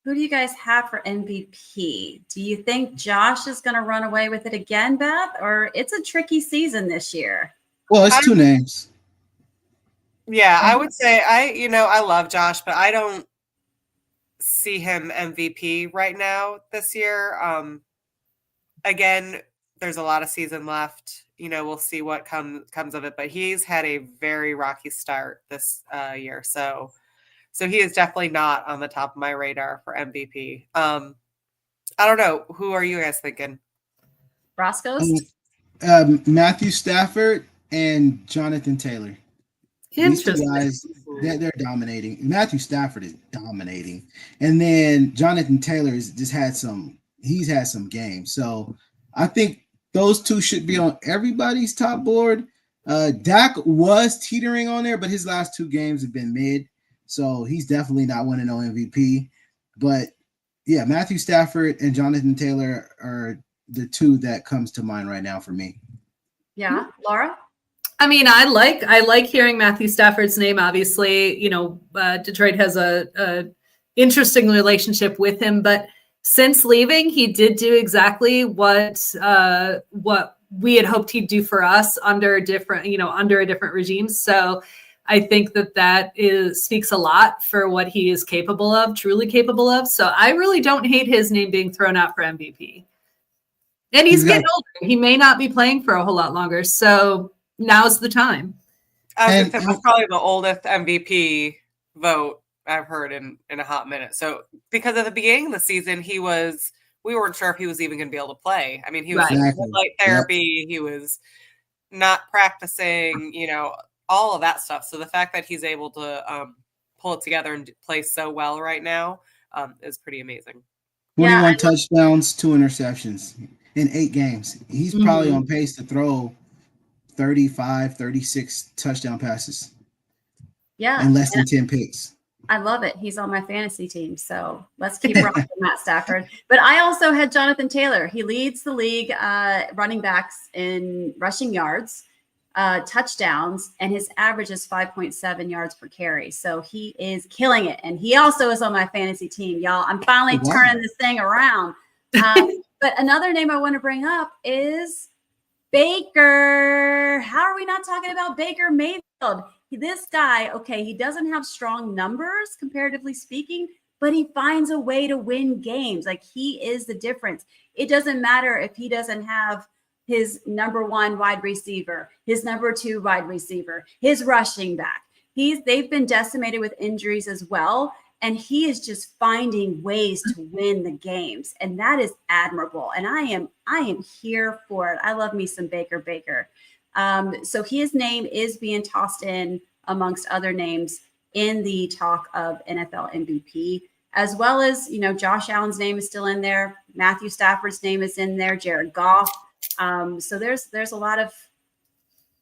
Who do you guys have for MVP? Do you think Josh is going to run away with it again, Beth? Or it's a tricky season this year? Well, it's 2 names. Yeah, I would say I love Josh, but I don't see him MVP right now this year. Again, there's a lot of season left. We'll see what comes of it, but he's had a very rocky start this year. So he is definitely not on the top of my radar for MVP. I don't know. Who are you guys thinking? Roscoe's? Matthew Stafford and Jonathan Taylor. Interesting. These 2 guys, They're dominating. Matthew Stafford is dominating, and then Jonathan Taylor has just had some. He's had some games, so I think those two should be on everybody's top board. Dak was teetering on there, but his last two games have been mid, so he's definitely not winning no MVP. But yeah, Matthew Stafford and Jonathan Taylor are the two that comes to mind right now for me. Yeah, Laura. I mean, I like hearing Matthew Stafford's name. Obviously, Detroit has a interesting relationship with him, but since leaving, he did do exactly what we had hoped he'd do for us under a different regime. So I think that speaks a lot for what he is truly capable of. So I really don't hate his name being thrown out for MVP. And he's getting older. He may not be playing for a whole lot longer. So now's the time. That's probably the oldest MVP vote I've heard in a hot minute. So because at the beginning of the season, we weren't sure if he was even going to be able to play. I mean, he was in light therapy. Yep. He was not practicing, all of that stuff. So the fact that he's able to pull it together and play so well right now is pretty amazing. 21 touchdowns, 2 interceptions in 8 games. He's probably on pace to throw 35, 36 touchdown passes. Yeah. And less than 10 picks. I love it. He's on my fantasy team. So let's keep rocking Matt Stafford. But I also had Jonathan Taylor. He leads the league running backs in rushing yards, touchdowns, and his average is 5.7 yards per carry. So he is killing it. And he also is on my fantasy team, y'all. I'm finally turning this thing around. But another name I want to bring up is Baker. How are we not talking about Baker Mayfield? This guy, okay, he doesn't have strong numbers comparatively speaking, but he finds a way to win games. Like, he is the difference. It doesn't matter if he doesn't have his number 1 wide receiver, his number 2 wide receiver, his rushing back. They've been decimated with injuries as well. And he is just finding ways to win the games. And that is admirable. And I am here for it. I love me some Baker. So his name is being tossed in amongst other names in the talk of NFL MVP, as well as, Josh Allen's name is still in there. Matthew Stafford's name is in there. Jared Goff. So there's a lot of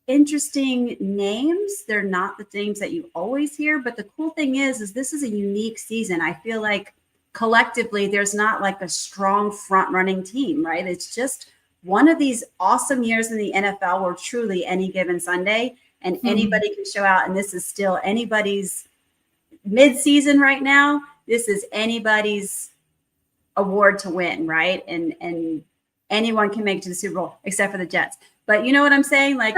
interesting names. They're not the names that you always hear, but the cool thing is this is a unique season. I feel like collectively there's not like a strong front running team, right? It's just one of these awesome years in the NFL where truly any given Sunday and anybody can show out. And this is still anybody's mid-season right now. This is anybody's award to win, right? And anyone can make it to the Super Bowl except for the Jets. But you know what I'm saying? Like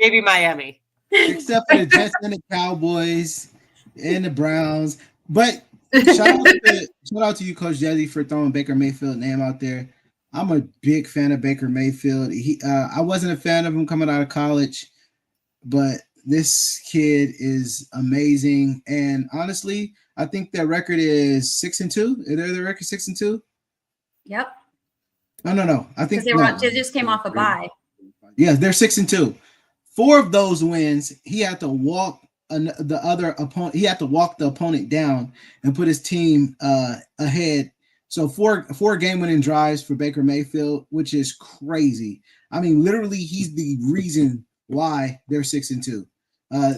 maybe Miami. Except for the Jets and the Cowboys and the Browns. But shout out to you, Coach Jesse, for throwing Baker Mayfield's name out there. I'm a big fan of Baker Mayfield. I wasn't a fan of him coming out of college, but this kid is amazing. And honestly, I think their record is 6-2. Is their record 6-2? Yep. No. I think they just came off a bye. Yeah, they're 6-2. 4 of those wins, he had to walk the other opponent. He had to walk the opponent down and put his team ahead. So 4 game-winning drives for Baker Mayfield, which is crazy. I mean, literally, he's the reason why they're 6-2.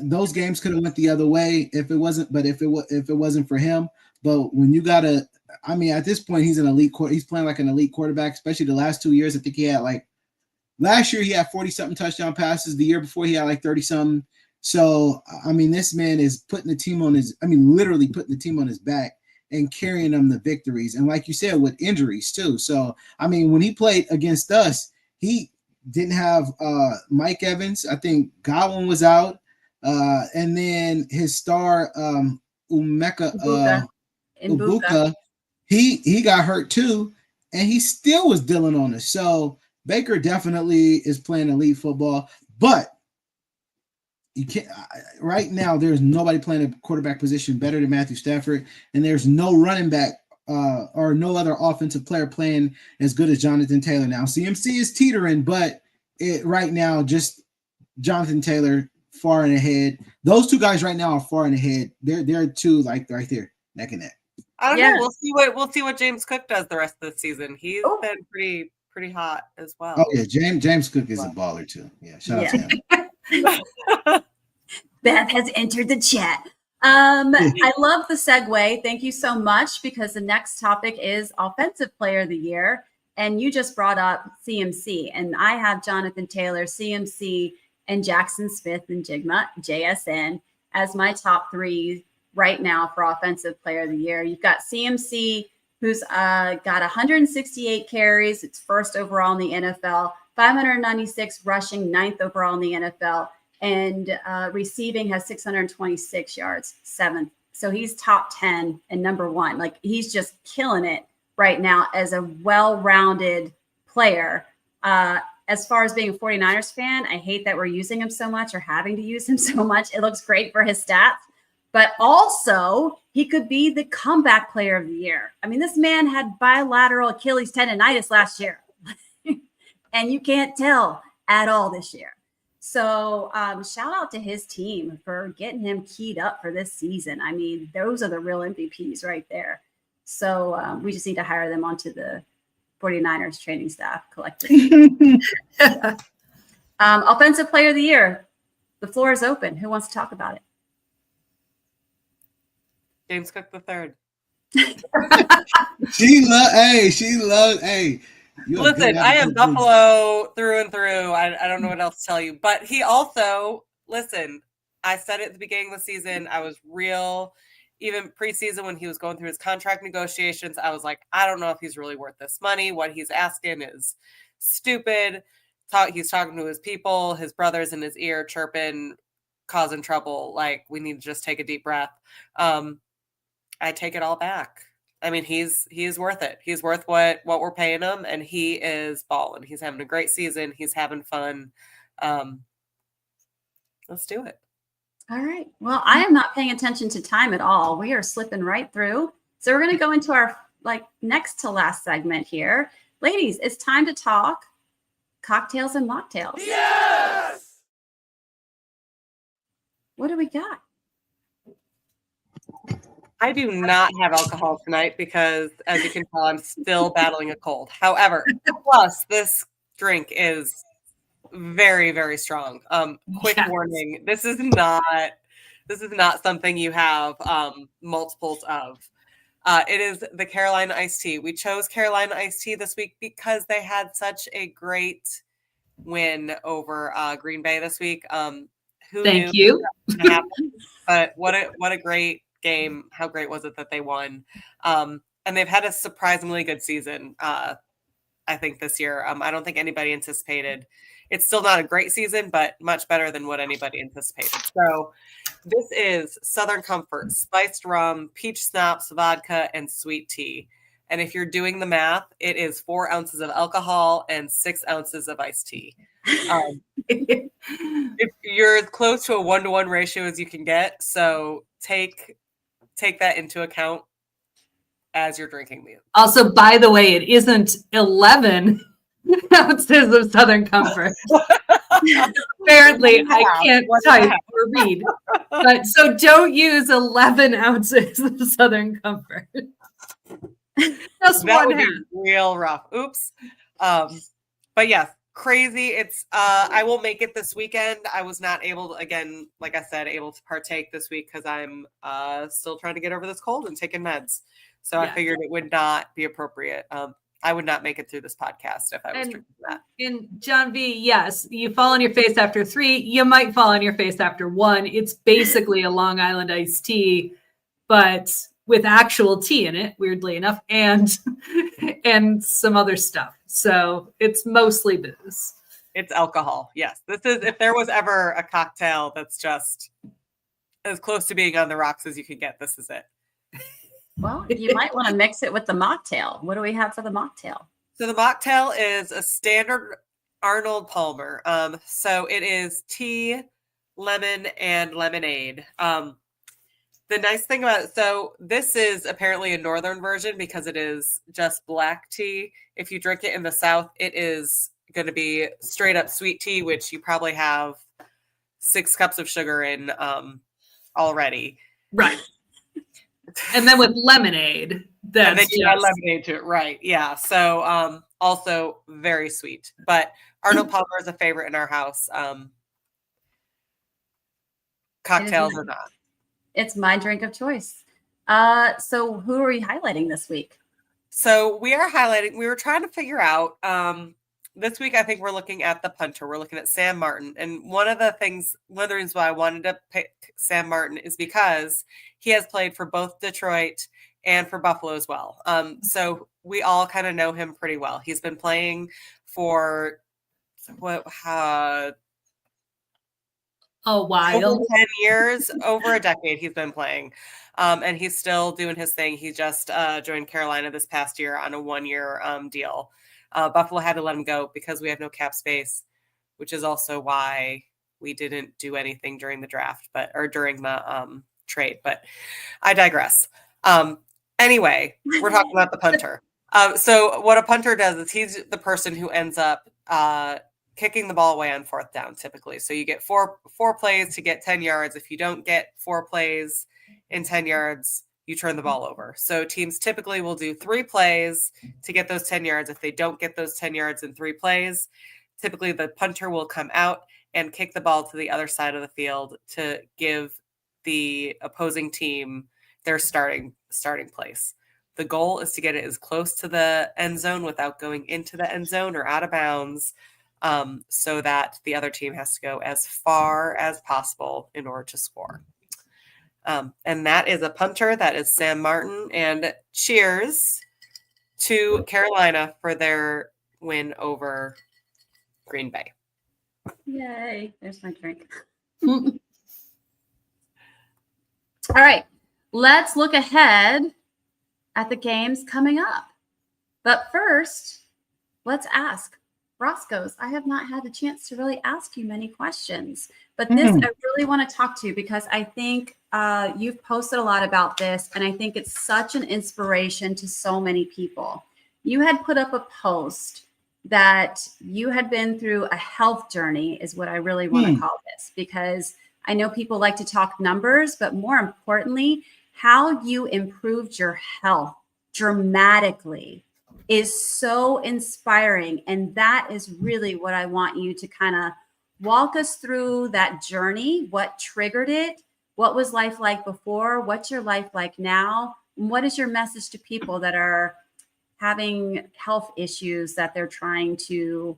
Those games could have went the other way if it wasn't for him. But when you gotta, I mean, at this point, he's he's playing like an elite quarterback, especially the last 2 years. I think he had last year he had 40-something touchdown passes. The year before he had 30-something. So, I mean, this man is literally putting the team on his back and carrying them the victories. And like you said, with injuries too. So, I mean, when he played against us, he didn't have Mike Evans. I think Godwin was out. And then his star, Ibuka, he got hurt too. And he still was dealing on us. So Baker definitely is playing elite football. But you can't right now. There's nobody playing a quarterback position better than Matthew Stafford, and there's no running back or no other offensive player playing as good as Jonathan Taylor. Now CMC is teetering, but right now just Jonathan Taylor far and ahead. Those two guys right now are far and ahead. They're two like right there, neck and neck. I don't know. We'll see what James Cook does the rest of the season. He's been pretty hot as well. Oh yeah, James Cook is a baller too. Yeah, shout out to him. Beth has entered the chat. I love the segue. Thank you so much, because the next topic is Offensive Player of the Year. And you just brought up CMC, and I have Jonathan Taylor, CMC, and Jackson Smith and Jigma, JSN, as my top three right now for Offensive Player of the Year. You've got CMC, who's got 168 carries. It's first overall in the NFL, 596 rushing, ninth overall in the NFL, and receiving has 626 yards, seventh. So he's top 10 and number one. Like, he's just killing it right now as a well-rounded player. As far as being a 49ers fan, I hate that we're using him so much or having to use him so much. It looks great for his stats, but also he could be the comeback player of the year. I mean, this man had bilateral Achilles tendonitis last year, and you can't tell at all this year. So shout out to his team for getting him keyed up for this season. I mean, those are the real MVPs right there. So we just need to hire them onto the 49ers training staff collectively. Offensive Player of the Year. The floor is open. Who wants to talk about it? James Cook the third. She loves. Listen, I am Buffalo through and through. I don't know what else to tell you. But he also, listen, I said it at the beginning of the season. I was real, even preseason when he was going through his contract negotiations. I was like, I don't know if he's really worth this money. What he's asking is stupid. He's talking to his people, his brothers in his ear, chirping, causing trouble. Like, we need to just take a deep breath. I take it all back. I mean, he's worth it. He's worth what we're paying him, and he is balling. He's having a great season. He's having fun. Let's do it. All right. Well, I am not paying attention to time at all. We are slipping right through. So we're going to go into our next to last segment here. Ladies, it's time to talk cocktails and mocktails. Yes! What do we got? I do not have alcohol tonight because, as you can tell, I'm still battling a cold. However, plus this drink is very, very strong. Quick warning: this is not something you have multiples of. It is the Carolina iced tea. We chose Carolina iced tea this week because they had such a great win over Green Bay this week. Thank you. But what a great game. How great was it that they won? And they've had a surprisingly good season, I think, this year. I don't think anybody anticipated. It's still not a great season, but much better than what anybody anticipated. So this is Southern Comfort, spiced rum, peach schnapps, vodka, and sweet tea. And if you're doing the math, it is 4 ounces of alcohol and 6 ounces of iced tea. If you're as close to a 1-to-1 ratio as you can get, so take that into account as you're drinking these. Also, by the way, it isn't 11 ounces of Southern Comfort. Apparently, I can't type or read. But so don't use 11 ounces of Southern Comfort. Just that one would half. be real rough. Oops. But yes, crazy. It's I will make it this weekend. I was not able to, again, like I said, able to partake this week because I'm still trying to get over this cold and taking meds. So I figured it would not be appropriate. I would not make it through this podcast if I was drinking that. And John V, yes, you fall on your face after 3. You might fall on your face after 1. It's basically a Long Island iced tea, but with actual tea in it, weirdly enough, and some other stuff. So it's mostly booze. It's alcohol. Yes. This is, if there was ever a cocktail that's just as close to being on the rocks as you can get, this is it. Well, you might want to mix it with the mocktail. What do we have for the mocktail? So the mocktail is a standard Arnold Palmer. So it is tea, lemon, and lemonade. The nice thing about it, so this is apparently a northern version because it is just black tea. If you drink it in the South, it is going to be straight up sweet tea, which you probably have 6 cups of sugar in already. Right. And then with lemonade, that's and then you add lemonade to it, right? Yeah. So also very sweet. But Arnold Palmer is a favorite in our house. Cocktails or not. It's my drink of choice. So who are we highlighting this week? So we were trying to figure out this week. I think we're looking at the punter. We're looking at Sam Martin. And one of the reasons why I wanted to pick Sam Martin is because he has played for both Detroit and for Buffalo as well. So we all kind of know him pretty well. He's been playing for a while. Over 10 years, over a decade he's been playing. And he's still doing his thing. He just joined Carolina this past year on a 1-year deal. Buffalo had to let him go because we have no cap space, which is also why we didn't do anything during the draft, or during the trade. But I digress. Anyway, we're talking about the punter. So what a punter does is he's the person who ends up kicking the ball away on 4th down, typically. So you get four plays to get 10 yards. If you don't get 4 plays in 10 yards, you turn the ball over. So teams typically will do 3 plays to get those 10 yards. If they don't get those 10 yards in 3 plays, typically the punter will come out and kick the ball to the other side of the field to give the opposing team their starting place. The goal is to get it as close to the end zone without going into the end zone or out of bounds, so that the other team has to go as far as possible in order to score. And that is a punter. That is Sam Martin. And cheers to Carolina for their win over Green Bay. Yay. There's my drink. All right. Let's look ahead at the games coming up. But first, let's ask Roscoe's. I have not had a chance to really ask you many questions, but this I really want to talk to you because I think you've posted a lot about this, and I think it's such an inspiration to so many people. You had put up a post that you had been through a health journey, is what I really want to call this, because I know people like to talk numbers, but more importantly, how you improved your health dramatically is so inspiring. And that is really what I want you to kind of walk us through that journey. What triggered it? What was life like before? What's your life like now? And what is your message to people that are having health issues that they're trying to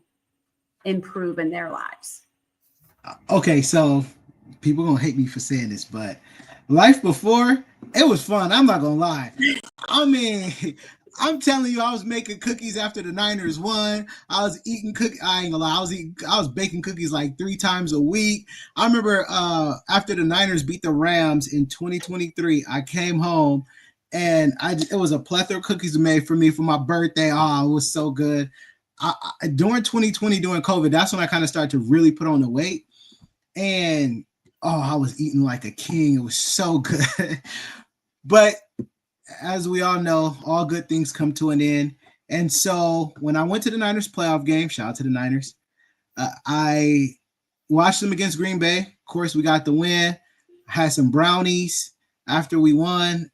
improve in their lives? Okay, so people gonna hate me for saying this, but life before, it was fun. I'm not gonna lie. I mean, I'm telling you, I was making cookies after the Niners won. I was eating cookies. I ain't gonna lie. I was baking cookies like 3 times a week. I remember after the Niners beat the Rams in 2023, I came home and it was a plethora of cookies made for me for my birthday. Oh, it was so good. During 2020, during COVID, that's when I kind of started to really put on the weight. And I was eating like a king. It was so good. But as we all know, all good things come to an end. And so when I went to the Niners playoff game, shout out to the Niners, I watched them against Green Bay. Of course, we got the win. Had some brownies after we won,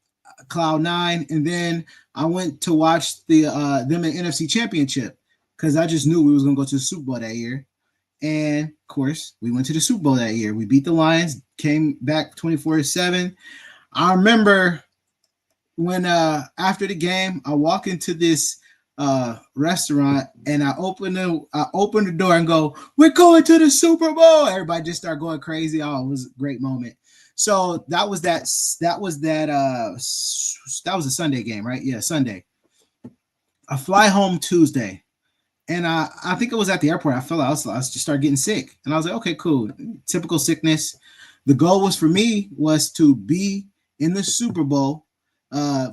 Cloud 9. And then I went to watch them in NFC Championship because I just knew we was going to go to the Super Bowl that year. And, of course, we went to the Super Bowl that year. We beat the Lions, came back 24-7. I remember when after the game, I walk into this restaurant and I open the door and go, "We're going to the Super Bowl!" Everybody just started going crazy. Oh, it was a great moment. So that was a Sunday game, right? Yeah, Sunday. I fly home Tuesday. And I think it was at the airport. I fell out. I just started getting sick. And I was like, okay, cool. Typical sickness. The goal was to be in the Super Bowl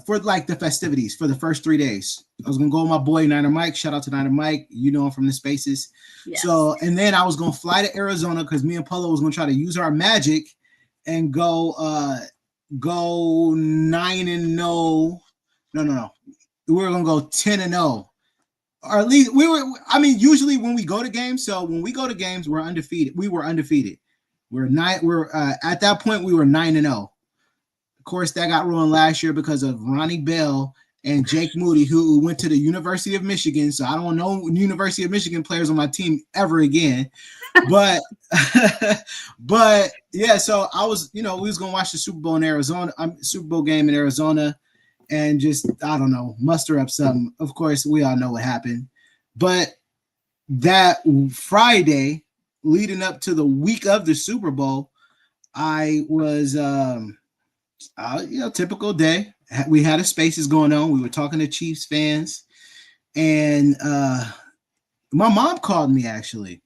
for like the festivities for the first 3 days. I was going to go with my boy, Niner Mike. Shout out to Niner Mike. You know him from the Spaces. Yes. So, and then I was going to fly to Arizona because me and Polo was going to try to use our magic and go 9-0. No. We were going to go 10-0. Or at least usually when we go to games, we're undefeated. We were undefeated. We're at that point we were 9-0. Of course, that got ruined last year because of Ronnie Bell and Jake Moody, who went to the University of Michigan. So I don't know University of Michigan players on my team ever again. But but yeah, so I was, we was gonna watch the Super Bowl in Arizona, Super Bowl game in Arizona, and just, I don't know, muster up something. Of course, we all know what happened. But that Friday leading up to the week of the Super Bowl, I was typical day. We had a Spaces going on. We were talking to Chiefs fans, and my mom called me actually.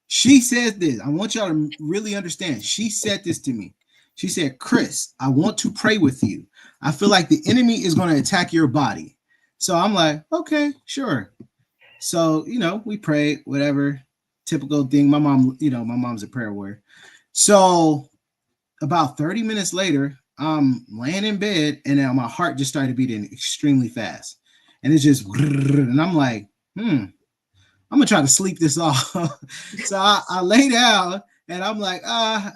She said this. I want y'all to really understand. She said this to me. She said, Chris, I want to pray with you. I feel like the enemy is going to attack your body. So I'm like, okay, sure. So, we prayed, whatever, typical thing. My mom, my mom's a prayer warrior. So about 30 minutes later, I'm laying in bed and then my heart just started beating extremely fast. And it's just, and I'm like, I'm gonna try to sleep this off. So I lay down and I'm like,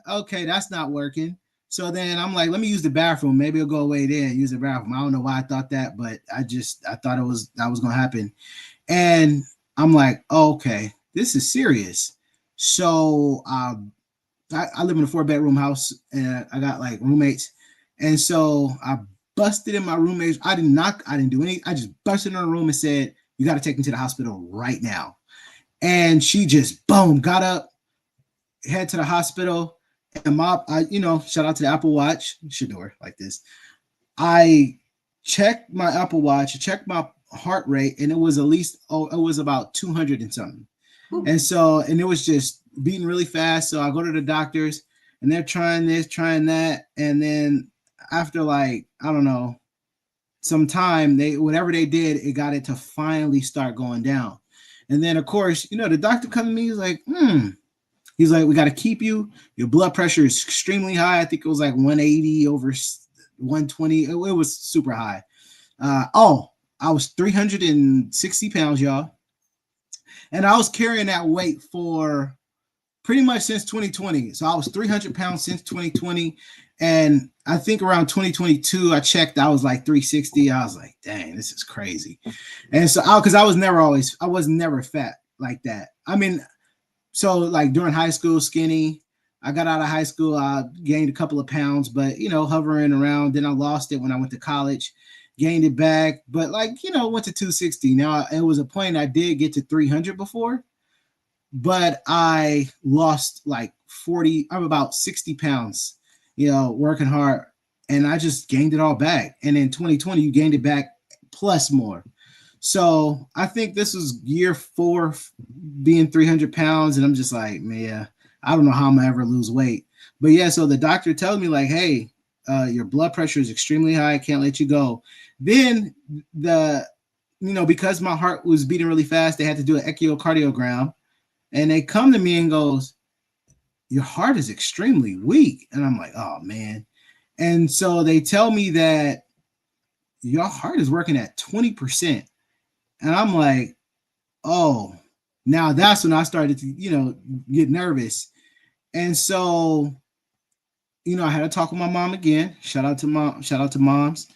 okay, that's not working. So then I'm like, let me use the bathroom. Maybe it'll go away there and use the bathroom. I don't know why I thought that, but I thought that was gonna happen. And I'm like, okay, this is serious. So I live in a 4-bedroom house and I got like roommates. And so I busted in my roommates. I didn't do anything. I just busted in her room and said, you got to take me to the hospital right now. And she just got up, head to the hospital, and shout out to the Apple Watch. You should know her like this. I checked my Apple Watch, checked my heart rate, and it was it was about 200 and something. Ooh. And it was just beating really fast. So I go to the doctors, and they're trying this, trying that, and then after like, I don't know, some time, whatever they did, it got it to finally start going down. And then, of course, the doctor comes to me, he's like, he's like, we got to keep you. Your blood pressure is extremely high. I think it was like 180 over 120. It was super high. I was 360 pounds, y'all. And I was carrying that weight for pretty much since 2020. So I was 300 pounds since 2020. And I think around 2022, I checked, I was like 360. I was like, dang, this is crazy. And so because I was never fat like that. I mean, so like during high school, skinny. I got out of high school, I gained a couple of pounds, but hovering around. Then I lost it when I went to college, gained it back, but like, went to 260. Now it was a point I did get to 300 before, but I lost like 40, I'm about 60 pounds. Working hard, and I just gained it all back. And in 2020, you gained it back plus more. So I think this was year 4 being 300 pounds. And I'm just like, man, I don't know how I'm gonna ever lose weight. But yeah, so the doctor tells me like, hey, your blood pressure is extremely high. I can't let you go. Then because my heart was beating really fast, they had to do an echocardiogram, and they come to me and goes, your heart is extremely weak. And I'm like, oh man. And so they tell me that your heart is working at 20%. And I'm like, oh, now that's when I started to, get nervous. And so, I had to talk with my mom again. Shout out to moms.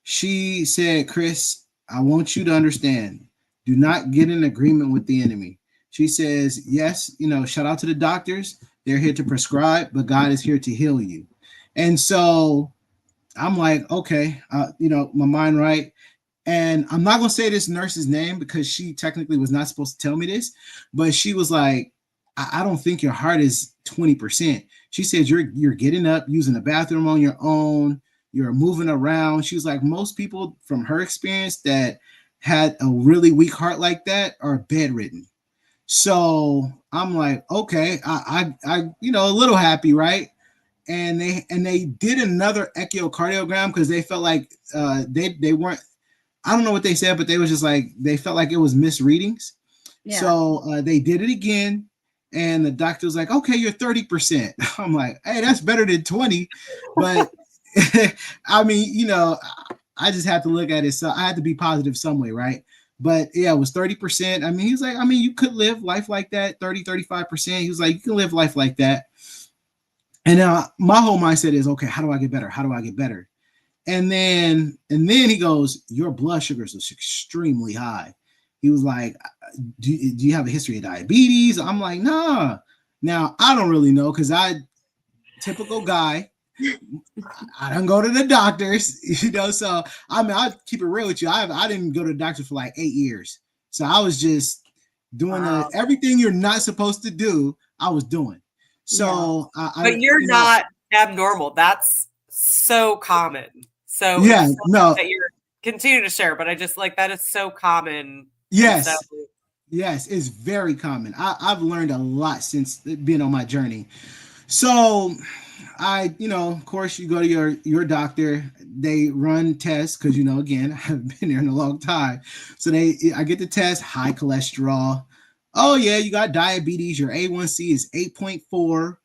She said, Chris, I want you to understand, do not get in agreement with the enemy. She says, yes, shout out to the doctors. They're here to prescribe, but God is here to heal you. And so I'm like, okay, my mind right. And I'm not going to say this nurse's name because she technically was not supposed to tell me this, but she was like, I don't think your heart is 20%. She said, you're getting up, using the bathroom on your own. You're moving around. She was like, most people from her experience that had a really weak heart like that are bedridden. So I'm like, okay, I a little happy, right? And they did another echocardiogram because they felt like they weren't, I don't know what they said, but they was just like, they felt like it was misreadings. Yeah. So they did it again, and the doctor was like, okay, you're 30%. I'm like, hey, that's better than 20. But I mean, I just have to look at it. So I had to be positive some way, right? But yeah, it was 30%. I mean, he was like, I mean, you could live life like that, 30, 35%. He was like, you can live life like that. And my whole mindset is, okay, how do I get better? How do I get better? And then he goes, your blood sugars is extremely high. He was like, do you have a history of diabetes? I'm like, nah. Now, I don't really know because typical guy, I don't go to the doctors, so I mean, I'll keep it real with you. I didn't go to the doctor for like 8 years. So I was just doing everything you're not supposed to do, I was doing. So, but you're not abnormal. That's so common. So yeah, no, that you're continue to share, but I just like that is so common. Yes. So, yes, it's very common. I've learned a lot since being on my journey. So of course you go to your doctor, they run tests because, again, I've been there in a long time. So I get the test, high cholesterol. Oh yeah, you got diabetes. Your A1C is 8.4.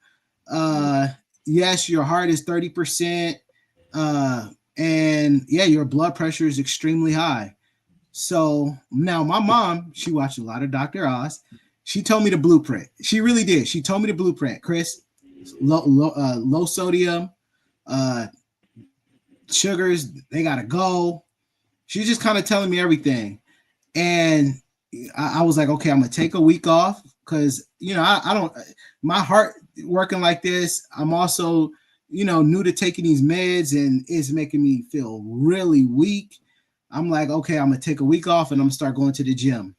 Yes, your heart is 30%. And yeah, your blood pressure is extremely high. So now my mom, she watched a lot of Dr. Oz. She told me the blueprint. She really did. She told me the blueprint. Chris, low sodium, sugars, they gotta go. She's just kind of telling me everything. And I was like, okay, I'm gonna take a week off because I don't, my heart working like this. I'm also new to taking these meds and it's making me feel really weak. I'm like, okay, I'm gonna take a week off and I'm gonna start going to the gym.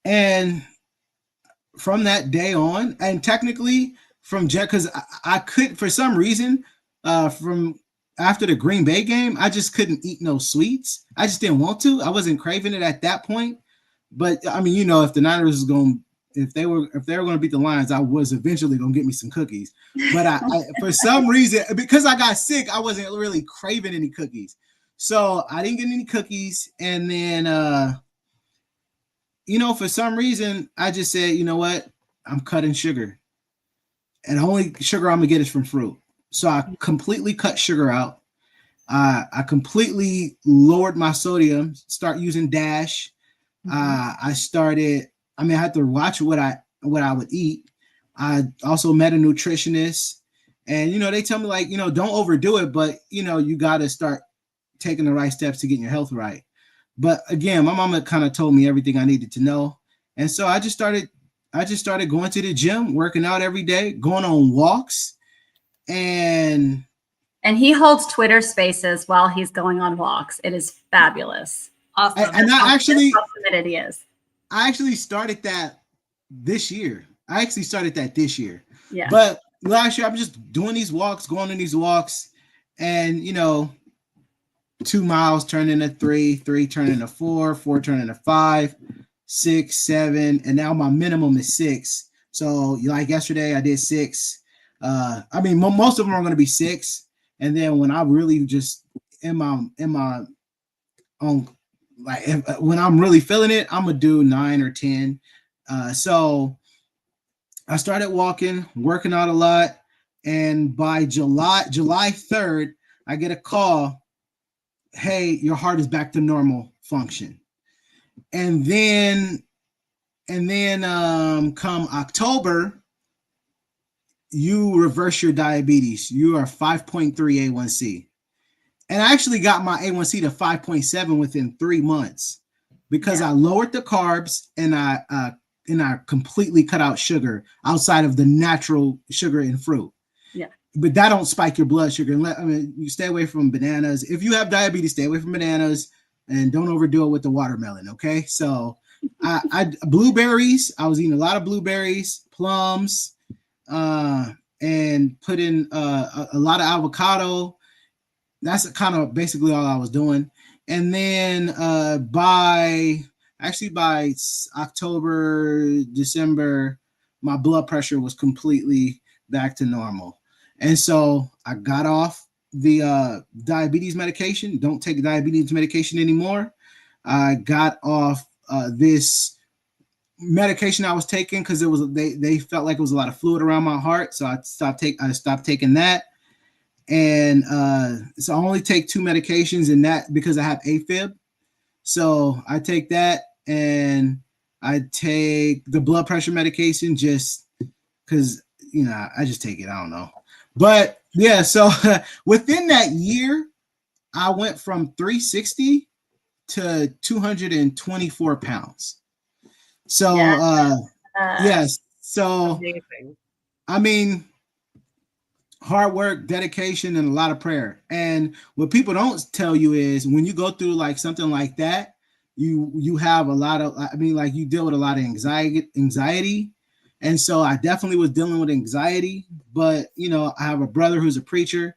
And from that day on, and technically from because I could, for some reason, from after the Green Bay game, I just couldn't eat no sweets. I just didn't want to. I wasn't craving it at that point. But I mean, if the Niners was going, if they were going to beat the Lions, I was eventually going to get me some cookies. But I for some reason, because I got sick, I wasn't really craving any cookies. So I didn't get any cookies. And then, for some reason, I just said, you know what? I'm cutting sugar. And the only sugar I'm going to get is from fruit. So I completely cut sugar out. I completely lowered my sodium, start using Dash. I had to watch what I would eat. I also met a nutritionist. And, they tell me like, don't overdo it, but, you got to start taking the right steps to get your health right. But again, my mama kind of told me everything I needed to know. And so I just started going to the gym, working out every day, going on walks. And he holds Twitter spaces while he's going on walks. It is fabulous. Awesome. And how committed he is. I actually started that this year. Yeah. But last year I'm just doing these walks, going on these walks, and 2 miles turn into 3, 3 turn into 4, 4 turn into 5, 6, 7, and now my minimum is 6. So like yesterday I did 6. Most of them are going to be 6, and then when I really just in my own, like when I'm really feeling it, I'm gonna do 9 or 10. So I started working out a lot, and by July 3rd, I get a call. Hey, your heart is back to normal function. And then come October, you reverse your diabetes. You are 5.3 A1C. And I actually got my A1C to 5.7 within 3 months because I lowered the carbs and I completely cut out sugar outside of the natural sugar in fruit. Yeah. But that don't spike your blood sugar. You stay away from bananas. If you have diabetes, stay away from bananas and don't overdo it with the watermelon. Okay. So blueberries, I was eating a lot of blueberries, plums, and put in a lot of avocado. That's kind of basically all I was doing. And then by October, December, my blood pressure was completely back to normal. And so I got off the diabetes medication. Don't take diabetes medication anymore. I got off this medication I was taking because they felt like it was a lot of fluid around my heart. So I stopped taking that. And so I only take 2 medications, and that because I have AFib. So I take that, and I take the blood pressure medication just because, I just take it. I don't know. But yeah, so within that year, I went from 360 to 224 pounds. So, yes. So, Amazing. I mean, hard work, dedication, and a lot of prayer. And what people don't tell you is when you go through like something like that, you have a lot of, like you deal with a lot of anxiety. And so I definitely was dealing with anxiety, but I have a brother who's a preacher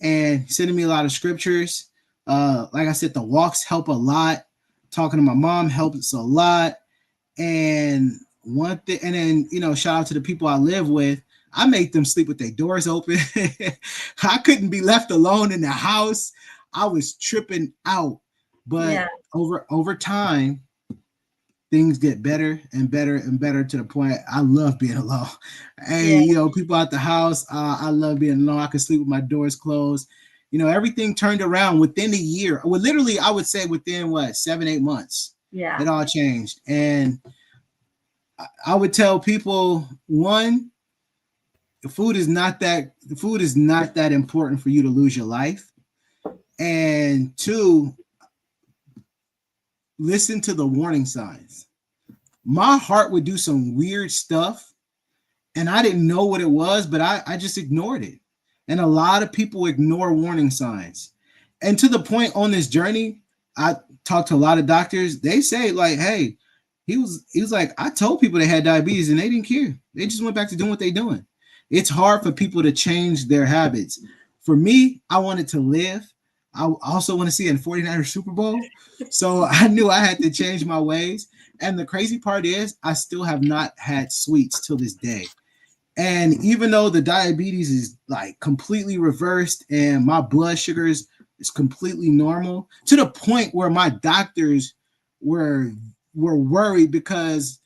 and he's sending me a lot of scriptures. Like I said, the walks help a lot. Talking to my mom helps a lot. And one thing, and then, shout out to the people I live with. I make them sleep with their doors open. I couldn't be left alone in the house. I was tripping out. But over time, things get better and better and better to the point I love being alone. Hey, people at the house, I love being alone. I can sleep with my doors closed. Everything turned around within a year. Well, literally, I would say within 7-8 months. Yeah, it all changed. And I would tell people, one, the food is not that important for you to lose your life. And two, listen to the warning signs. My heart would do some weird stuff and I didn't know what it was, but I just ignored it. And a lot of people ignore warning signs. And to the point on this journey, I talked to a lot of doctors. They say like, hey, he was like, I told people they had diabetes and they didn't care. They just went back to doing what they're doing. It's hard for people to change their habits. For me, I wanted to live. I also want to see a 49ers Super Bowl. So I knew I had to change my ways. And the crazy part is I still have not had sweets till this day. And even though the diabetes is like completely reversed and my blood sugars is completely normal, to the point where my doctors were worried because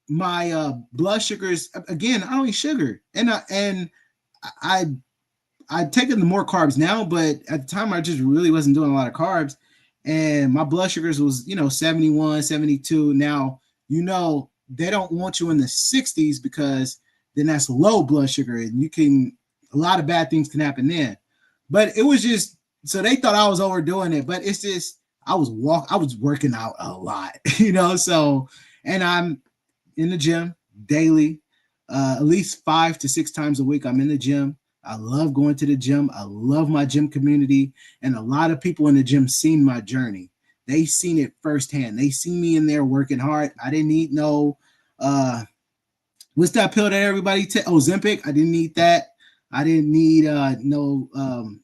my blood sugars, again, I don't eat sugar. And I've taken the more carbs now, but at the time I just really wasn't doing a lot of carbs. And my blood sugars was, 71, 72. Now, they don't want you in the 60s because then that's low blood sugar. And a lot of bad things can happen then. But it was just, so they thought I was overdoing it, but it's just, I was working out a lot, so, and I'm in the gym daily, at least 5 to 6 times a week. I'm in the gym. I love going to the gym. I love my gym community. And a lot of people in the gym seen my journey. They seen it firsthand. They see me in there working hard. I didn't eat no, what's that pill that everybody takes? Ozempic. I didn't eat that. I didn't need no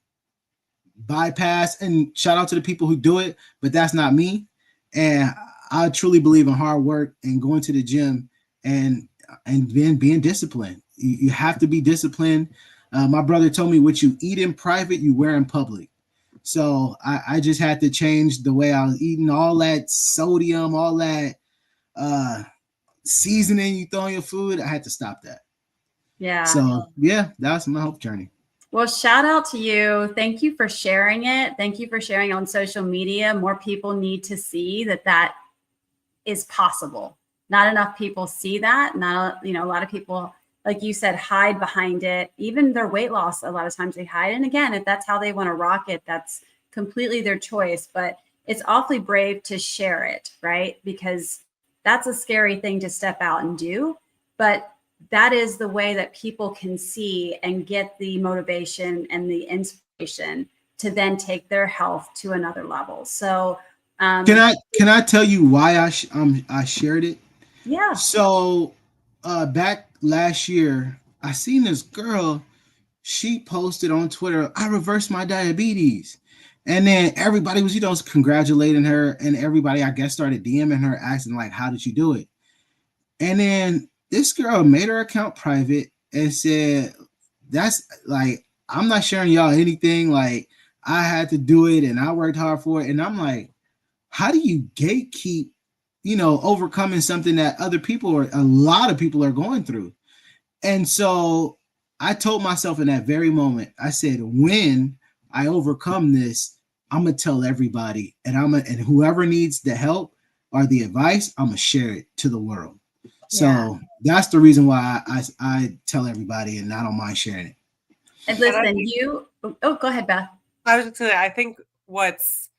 bypass. And shout out to the people who do it, but that's not me. And I truly believe in hard work and going to the gym and then being disciplined. You have to be disciplined. My brother told me what you eat in private, you wear in public. So I just had to change the way I was eating. All that sodium, all that seasoning you throw in your food, I had to stop that. Yeah. So yeah, that's my health journey. Well, shout out to you. Thank you for sharing it. Thank you for sharing on social media. More people need to see that is possible. Not enough people see that. A lot of people, like you said, hide behind it. Even their weight loss, a lot of times they hide. And again, if that's how they want to rock it, that's completely their choice. But it's awfully brave to share it, right? Because that's a scary thing to step out and do. But that is the way that people can see and get the motivation and the inspiration to then take their health to another level. So can I tell you why I shared it? Yeah. So back last year, I seen this girl. She posted on Twitter, I reversed my diabetes. And then everybody was, congratulating her. And everybody, I guess, started DMing her, asking, like, how did you do it? And then this girl made her account private and said, that's like, I'm not sharing y'all anything. Like, I had to do it and I worked hard for it. And I'm like, how do you gatekeep, overcoming something that a lot of people are going through? And so I told myself in that very moment, I said, when I overcome this, I'm gonna tell everybody, and and whoever needs the help or the advice, I'm gonna share it to the world. So that's the reason why I tell everybody, and I don't mind sharing it. And listen, go ahead, Beth. I was just gonna say, I think what's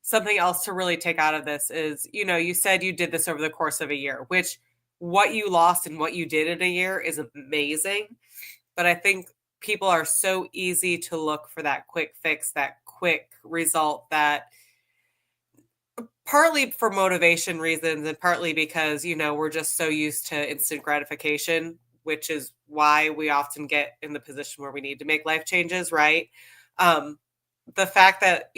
something else to really take out of this is, you said you did this over the course of a year, which what you lost and what you did in a year is amazing. But I think people are so easy to look for that quick fix, that quick result, that partly for motivation reasons and partly because, we're just so used to instant gratification, which is why we often get in the position where we need to make life changes, right? The fact that,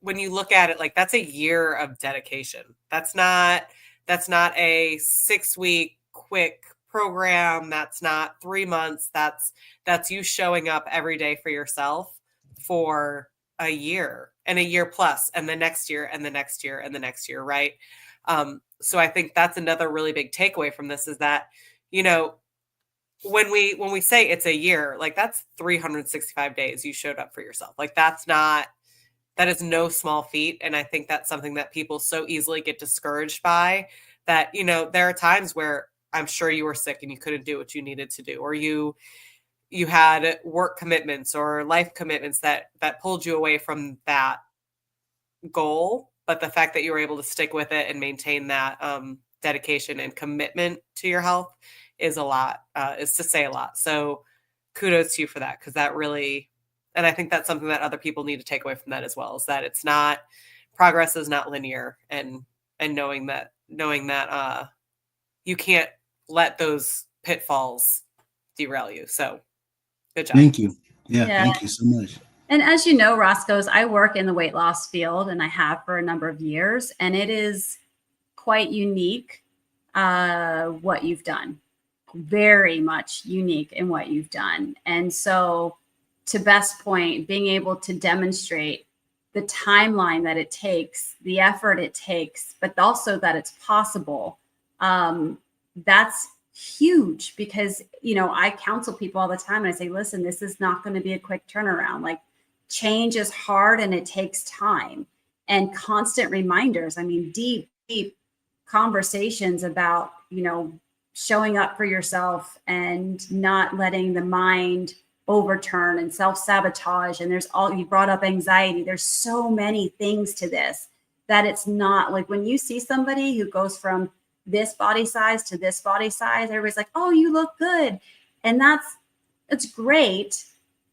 when you look at it, like, that's a year of dedication. That's not a 6-week quick program. That's not 3 months. That's you showing up every day for yourself for a year and a year plus, and the next year and the next year and the next year. Right. So I think that's another really big takeaway from this is that, when we say it's a year, like, that's 365 days you showed up for yourself. Like, that is no small feat. And I think that's something that people so easily get discouraged by, that, there are times where I'm sure you were sick and you couldn't do what you needed to do, or you had work commitments or life commitments that pulled you away from that goal. But the fact that you were able to stick with it and maintain that dedication and commitment to your health is to say a lot. So kudos to you for that, because that really, and I think that's something that other people need to take away from that as well, is that progress is not linear, and knowing that you can't let those pitfalls derail you. So good job. Thank you. Yeah. Thank you so much. And as you know, Roscoe's, I work in the weight loss field, and I have for a number of years, and it is quite unique what you've done. Very much unique in what you've done. And so, to Beth's point, being able to demonstrate the timeline that it takes, the effort it takes, but also that it's possible, that's huge, because, I counsel people all the time, and I say, listen, this is not going to be a quick turnaround. Like, change is hard and it takes time and constant reminders. I mean, deep conversations about, showing up for yourself and not letting the mind overturn and self-sabotage. And you brought up anxiety. There's so many things to this, that it's not like, when you see somebody who goes from this body size to this body size, everybody's like, oh, you look good. And it's great.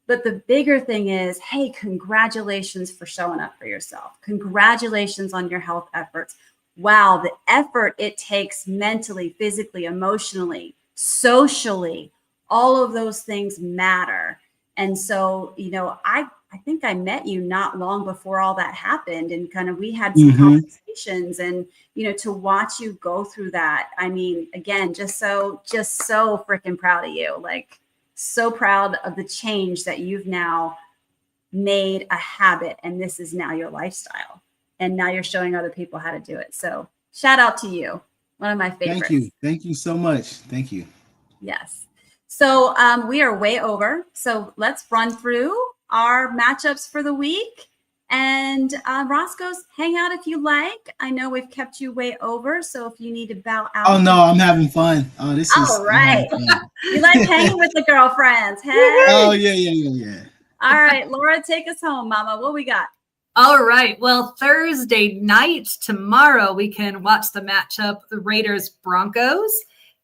But the bigger thing is, hey, congratulations for showing up for yourself. Congratulations on your health efforts. Wow, the effort it takes mentally, physically, emotionally, socially, all of those things matter. And so, I think I met you not long before all that happened, and kind of we had some conversations, and, to watch you go through that. I mean, again, just so freaking proud of you. Like, so proud of the change that you've now made a habit, and this is now your lifestyle. And now you're showing other people how to do it. So shout out to you. One of my favorites. Thank you. Thank you so much. Thank you. Yes. So we are way over. So let's run through our matchups for the week. And Roscoe's, hang out if you like. I know we've kept you way over. So if you need to bow out. Oh, no, I'm having fun. Oh, this is all right. You like hanging with the girlfriends. Hey. Oh, yeah. All right, Laura, take us home, Mama. What we got? All right. Well, Thursday night, tomorrow, we can watch the matchup, the Raiders-Broncos.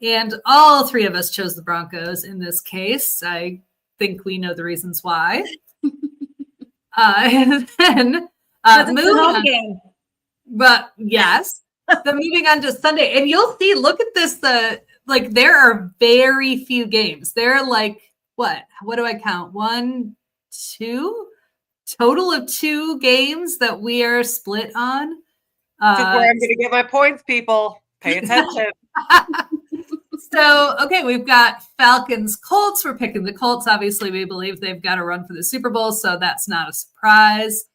And all three of us chose the Broncos in this case. I think we know the reasons why. And then moving on. Game. But yes, moving on to Sunday. And you'll see, look at this. There are very few games. There are what do I count? 1, 2? Total of 2 games that we are split on. This is where I'm going to get my points, people. Pay attention. So, okay, we've got Falcons, Colts. We're picking the Colts. Obviously, we believe they've got to run for the Super Bowl, so that's not a surprise.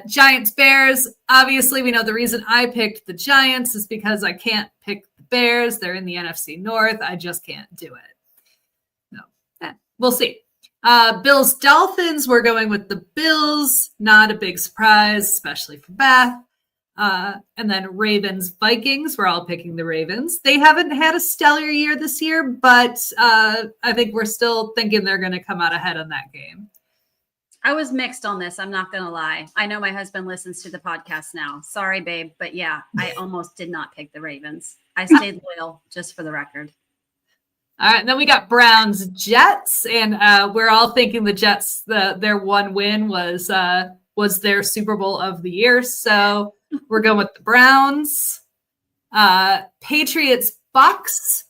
Giants, Bears. Obviously, we know the reason I picked the Giants is because I can't pick the Bears. They're in the NFC North. I just can't do it. No, we'll see. Bills Dolphins, we're going with the Bills. Not a big surprise, especially for Beth. And then Ravens Vikings, we're all picking the Ravens. They haven't had a stellar year this year, but I think we're still thinking they're going to come out ahead in that game. I was mixed on this. I'm not going to lie. I know my husband listens to the podcast now. Sorry, babe. But yeah, I almost did not pick the Ravens. I stayed loyal, just for the record. All right, and then we got Browns Jets, and we're all thinking the Jets, their one win was their Super Bowl of the year. So we're going with the Browns. Patriots Bucks.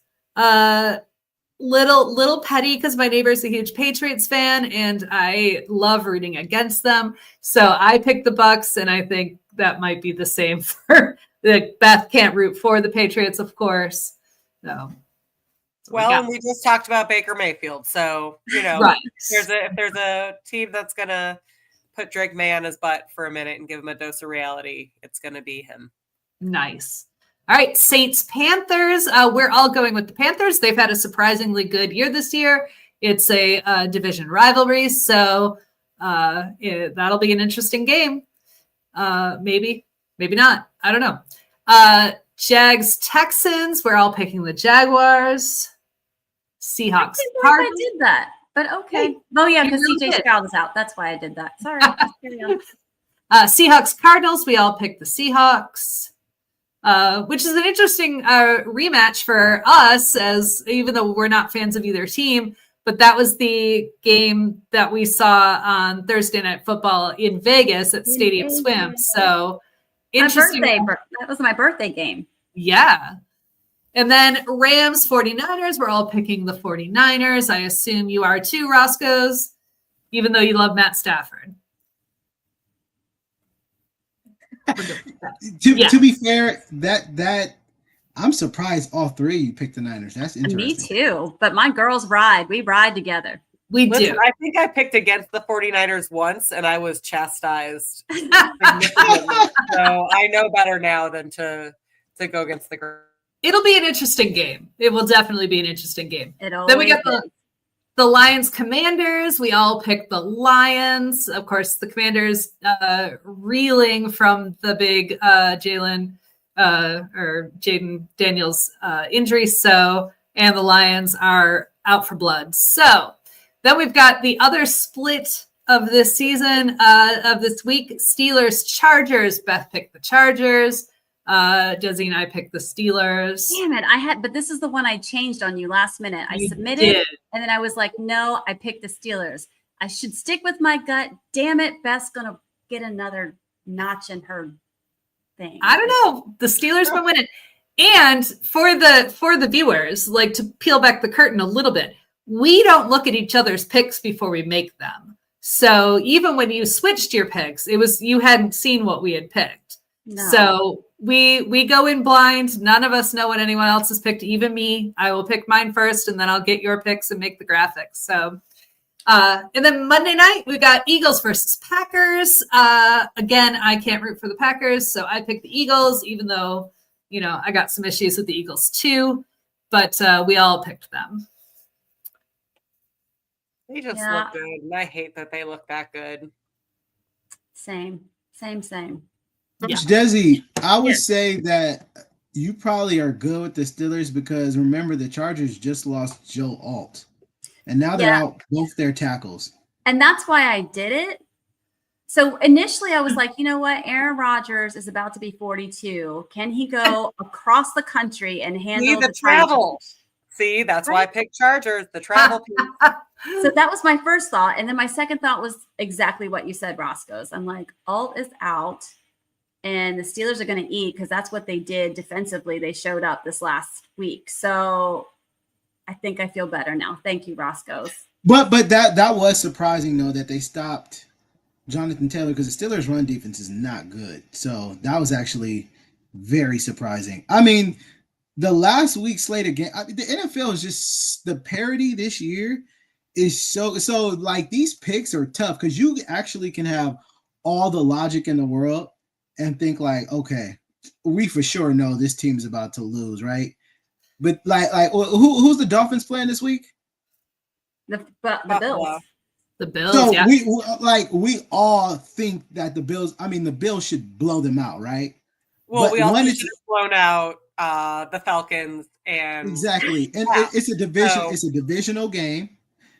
Little petty because my neighbor's a huge Patriots fan and I love rooting against them. So I picked the Bucks, and I think that might be the same for Beth can't root for the Patriots, of course. So well, and we just talked about Baker Mayfield. So, right. if there's a team that's gonna put Drake May on his butt for a minute and give him a dose of reality, it's gonna be him. Nice. All right, Saints Panthers. We're all going with the Panthers. They've had a surprisingly good year this year. It's a division rivalry, so that'll be an interesting game. Maybe not. I don't know. Jags Texans. We're all picking the Jaguars. Seahawks. I did that, but okay. Oh yeah, because CJ Stroud is out. That's why I did that. Sorry. Seahawks Cardinals. We all picked the Seahawks. Which is an interesting rematch for us, as even though we're not fans of either team, but that was the game that we saw on Thursday Night Football in Vegas at Stadium Swim. So interesting. That was my birthday game. Yeah. And then Rams 49ers, we're all picking the 49ers. I assume you are too, Roscoe's, even though you love Matt Stafford. To be fair, that I'm surprised all three you picked the Niners. That's interesting. Me too. But my girls ride. We ride together. We do. I think I picked against the 49ers once, and I was chastised. So I know better now than to go against the girls. It'll be an interesting game. It will definitely be an interesting game. Then we got the Lions Commanders. We all picked the Lions. Of course, the Commanders reeling from the big Jayden Daniels injury. And the Lions are out for blood. So then we've got the other split of this season, of this week. Steelers Chargers. Beth picked the Chargers. Desi and I picked the Steelers. Damn it. But this is the one I changed on you last minute. I submitted and then I was like, no, I picked the Steelers. I should stick with my gut. Damn it. Beth's going to get another notch in her thing. I don't know. The Steelers been winning. And for the viewers, like to peel back the curtain a little bit, we don't look at each other's picks before we make them. So even when you switched your picks, you hadn't seen what we had picked. No. So we go in blind. None of us know what anyone else has picked, even me. I will pick mine first, and then I'll get your picks and make the graphics. So, and then Monday night, we got Eagles versus Packers. Again, I can't root for the Packers, so I picked the Eagles, even though, I got some issues with the Eagles too, but we all picked them. They just look good, and I hate that they look that good. Same. Coach Desi, I would say that you probably are good with the Steelers because remember the Chargers just lost Joe Alt, and now they're out both their tackles. And that's why I did it. So initially I was like, you know what? Aaron Rodgers is about to be 42. Can he go across the country and handle the travel? See, that's why I picked Chargers, the travel piece. So that was my first thought. And then my second thought was exactly what you said, Roscoe's. I'm like, Alt is out. And the Steelers are going to eat because that's what they did defensively. They showed up this last week. So I think I feel better now. Thank you, Roscoe's. But that was surprising, though, that they stopped Jonathan Taylor because the Steelers' run defense is not good. So that was actually very surprising. I mean, the last week slate again, the NFL is just the parity this year is so like these picks are tough because you actually can have all the logic in the world and think like, okay, we for sure know this team's about to lose, right? But like who's the Dolphins playing this week? The Bills. The Bills, So yeah. we all think that the Bills should blow them out, right? Well, But we also one should is have blown out the Falcons and exactly, and yeah. it's a division. So- It's a divisional game.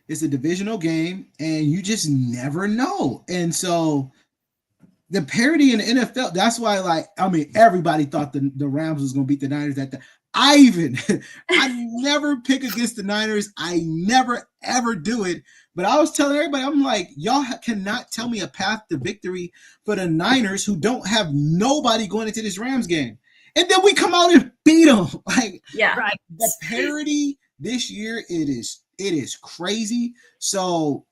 It's a divisional game, and you just never know. And so the parity in the NFL, that's why, everybody thought the Rams was going to beat the Niners. I never pick against the Niners. I never, ever do it. But I was telling everybody, I'm like, y'all cannot tell me a path to victory for the Niners who don't have nobody going into this Rams game. And then we come out and beat them. Yeah. Right. The parity this year, it is crazy. So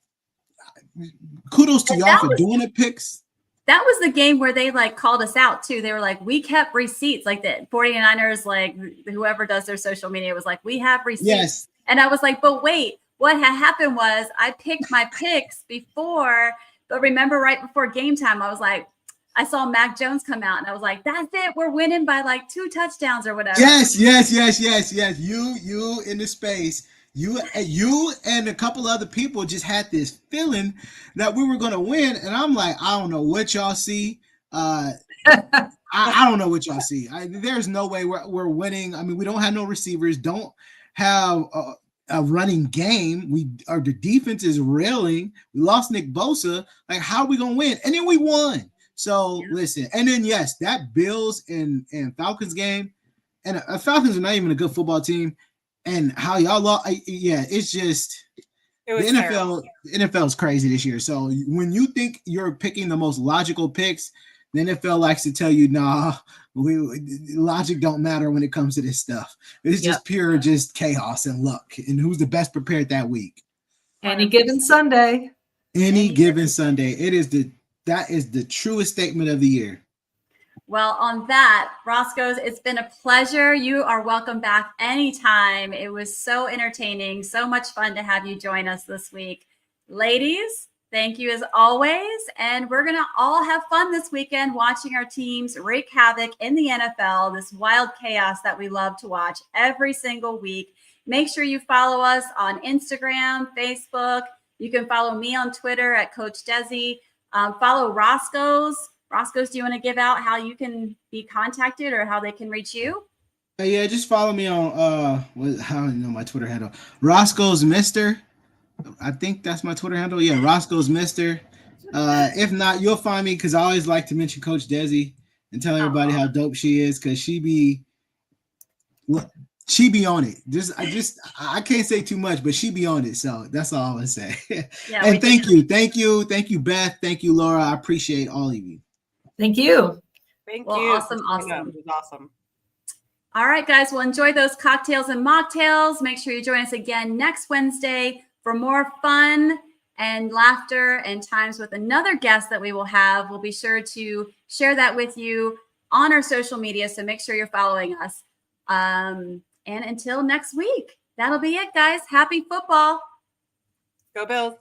kudos to y'all for doing it, picks. That was the game where they called us out too. They were like, we kept receipts, like the 49ers, whoever does their social media was like, we have receipts. Yes. And I was like, but wait, what had happened was I picked my picks before, but remember right before game time, I was like, I saw Mac Jones come out and I was like, that's it. We're winning by 2 touchdowns or whatever. Yes. You in the space. You and a couple other people just had this feeling that we were going to win. And I'm like, I don't know what y'all see. I don't know what y'all see. There's no way we're winning. I mean, we don't have no receivers, don't have a running game. The defense is railing. We lost Nick Bosa. How are we going to win? And then we won. So listen, and then yes, that Bills and Falcons game, and Falcons are not even a good football team. And how y'all lost, it's just the NFL is crazy this year. So when you think you're picking the most logical picks, the NFL likes to tell you, nah, logic don't matter when it comes to this stuff. It's just pure chaos and luck, and who's the best prepared that week. Any given Sunday. Any given Sunday. That is the truest statement of the year. Well, on that, Roscoe's, it's been a pleasure. You are welcome back anytime. It was so entertaining, so much fun to have you join us this week. Ladies, thank you as always. And we're going to all have fun this weekend watching our teams wreak havoc in the NFL, this wild chaos that we love to watch every single week. Make sure you follow us on Instagram, Facebook. You can follow me on Twitter at Coach Desi. Follow Roscoe's. Roscoe's, do you want to give out how you can be contacted or how they can reach you? Yeah, just follow me on how do you know my Twitter handle? Roscoe's Mister. I think that's my Twitter handle. Yeah, Roscoe's Mister. If not, you'll find me because I always like to mention Coach Desi and tell everybody how dope she is because she be on it. I can't say too much, but she be on it. So that's all I'm gonna say. Yeah, and thank you, Beth, thank you, Laura. I appreciate all of you. Thank you. Thank you. Awesome. Awesome. It was awesome. All right, guys. Well, enjoy those cocktails and mocktails. Make sure you join us again next Wednesday for more fun and laughter and times with another guest that we will have. We'll be sure to share that with you on our social media. So make sure you're following us. And until next week, that'll be it, guys. Happy football. Go Bills.